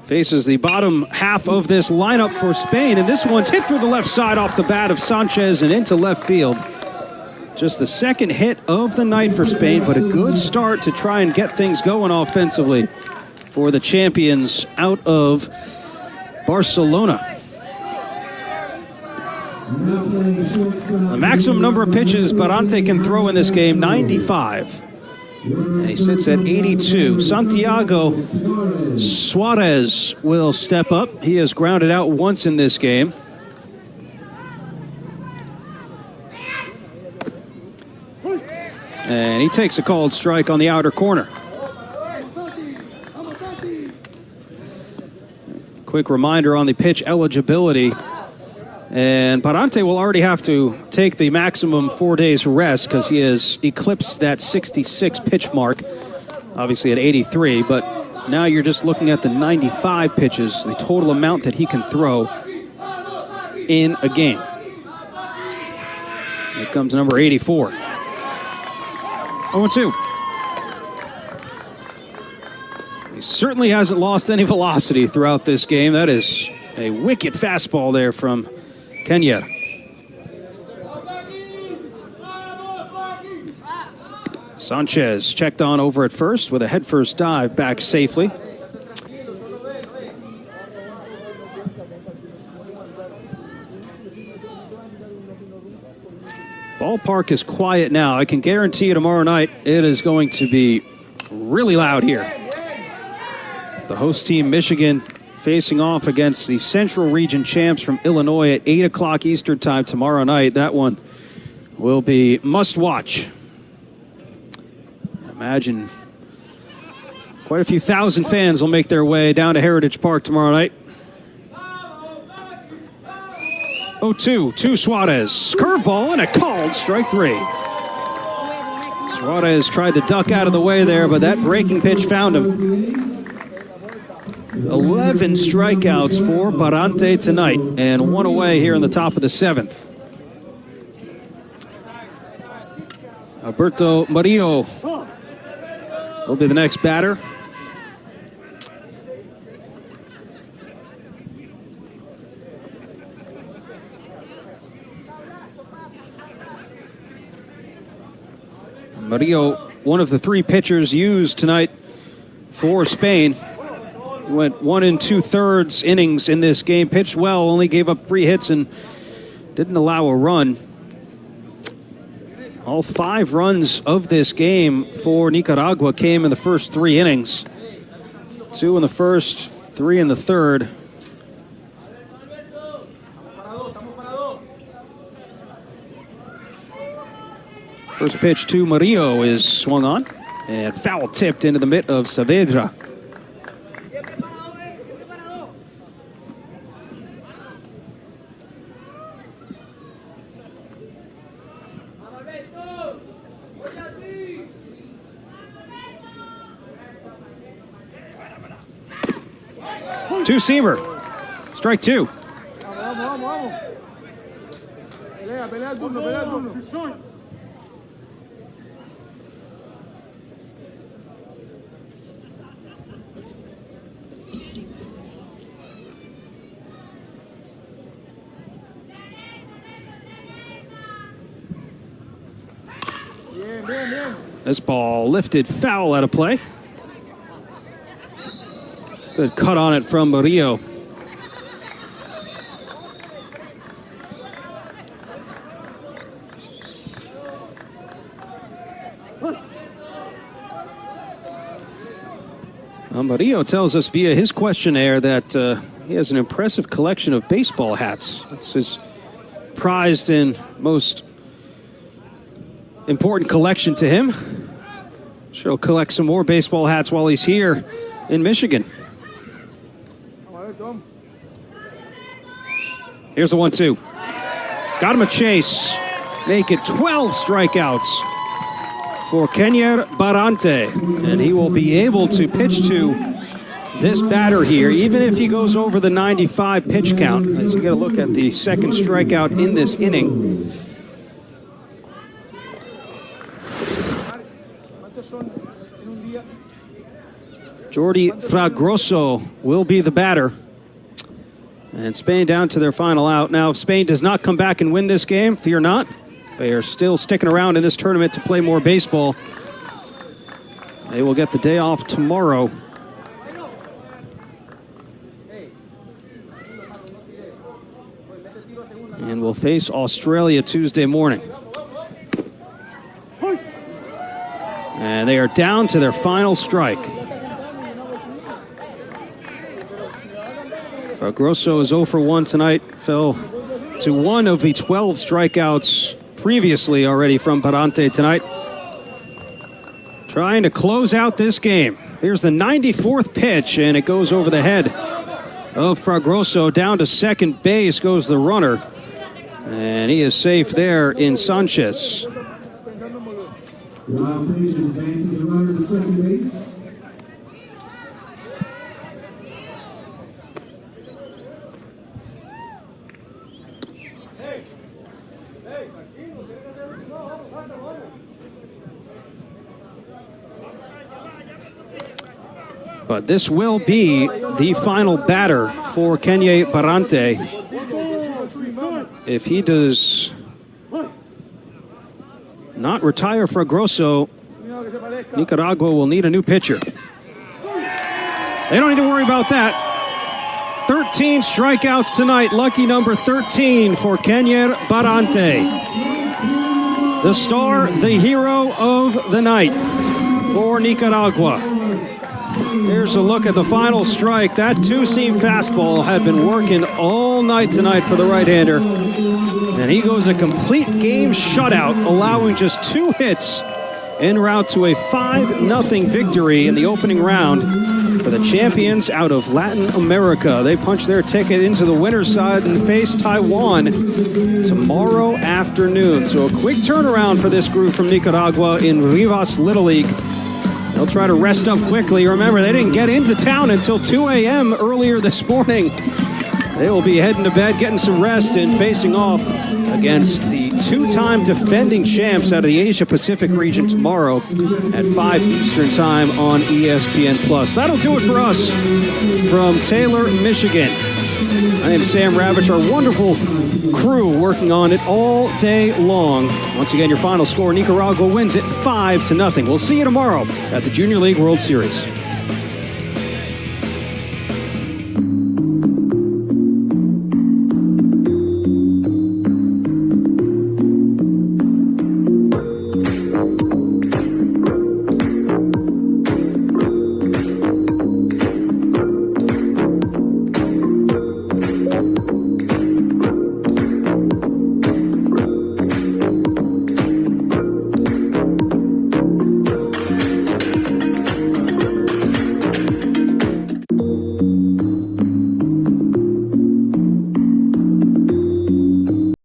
Faces the bottom half of this lineup for Spain, and this one's hit through the left side off the bat of Sanchez and into left field. Just the 2nd hit of the night for Spain, but a good start to try and get things going offensively for the champions out of Barcelona. The maximum number of pitches Barante can throw in this game, 95. And he sits at 82. Santiago Suarez will step up. He has grounded out once in this game. And he takes a called strike on the outer corner. Quick reminder on the pitch eligibility. And Barante will already have to take the maximum 4 days rest because he has eclipsed that 66 pitch mark, obviously at 83. But now you're just looking at the 95 pitches, the total amount that he can throw in a game. Here comes number 84. 0-2. He certainly hasn't lost any velocity throughout this game. That is a wicked fastball there from Kenyer. Sanchez checked on over at first with a headfirst dive back safely. Ballpark is quiet now. I can guarantee you tomorrow night it is going to be really loud here. The host team, Michigan, facing off against the Central Region champs from Illinois at 8 o'clock Eastern time tomorrow night. That one will be must watch. Imagine quite a few thousand fans will make their way down to Heritage Park tomorrow night. 0-2 to Suarez. Curveball and a called strike 3. Suarez tried to duck out of the way there, but that breaking pitch found him. 11 strikeouts for Barante tonight, and 1 away here in the top of the 7th. Alberto Murillo will be the next batter. Murillo, one of the 3 pitchers used tonight for Spain. Went 1 2/3 innings in this game. Pitched well, only gave up 3 hits and didn't allow a run. All 5 runs of this game for Nicaragua came in the first 3 innings. 2 in the first, 3 in the third. First pitch to Murillo is swung on and foul tipped into the mitt of Saavedra. Two-seamer. Strike 2. This ball lifted foul out of play. Good cut on it from Murillo. Murillo tells us via his questionnaire that he has an impressive collection of baseball hats. That's his prized and most important collection to him. Sure he'll collect some more baseball hats while he's here in Michigan. Here's the 1-2. Got him a chase. Make it 12 strikeouts for Kenyer Barante. And he will be able to pitch to this batter here, even if he goes over the 95 pitch count. As you get a look at the second strikeout in this inning. Jordi Fragroso will be the batter. And Spain down to their final out. Now, if Spain does not come back and win this game, fear not. They are still sticking around in this tournament to play more baseball. They will get the day off tomorrow. And will face Australia Tuesday morning. And they are down to their final strike. Grosso is 0 for 1 tonight. Fell to 1 of the 12 strikeouts previously already from Barante tonight. Trying to close out this game. Here's the 94th pitch, and it goes over the head of Fragroso. Down to second base goes the runner. And he is safe there in Sanchez. Rob Frazier advances the runner to second base. But this will be the final batter for Kenyer Barante. If he does not retire Fragroso, Nicaragua will need a new pitcher. They don't need to worry about that. 13 strikeouts tonight. Lucky number 13 for Kenyer Barante. The star, the hero of the night for Nicaragua. Here's a look at the final strike. That two-seam fastball had been working all night tonight for the right-hander. And he goes a complete game shutout, allowing just 2 hits en route to a 5-0 victory in the opening round for the champions out of Latin America. They punch their ticket into the winner's side and face Taiwan tomorrow afternoon. So a quick turnaround for this group from Nicaragua in Rivas Little League. They'll try to rest up quickly. Remember, they didn't get into town until 2 a.m. earlier this morning. They will be heading to bed, getting some rest, and facing off against the 2-time defending champs out of the Asia-Pacific region tomorrow at 5 Eastern time on ESPN+. That'll do it for us from Taylor, Michigan. My name is Sam Ravitch, our wonderful crew working on it all day long. Once again, your final score, Nicaragua wins it 5-0. We'll see you tomorrow at the Junior League World Series.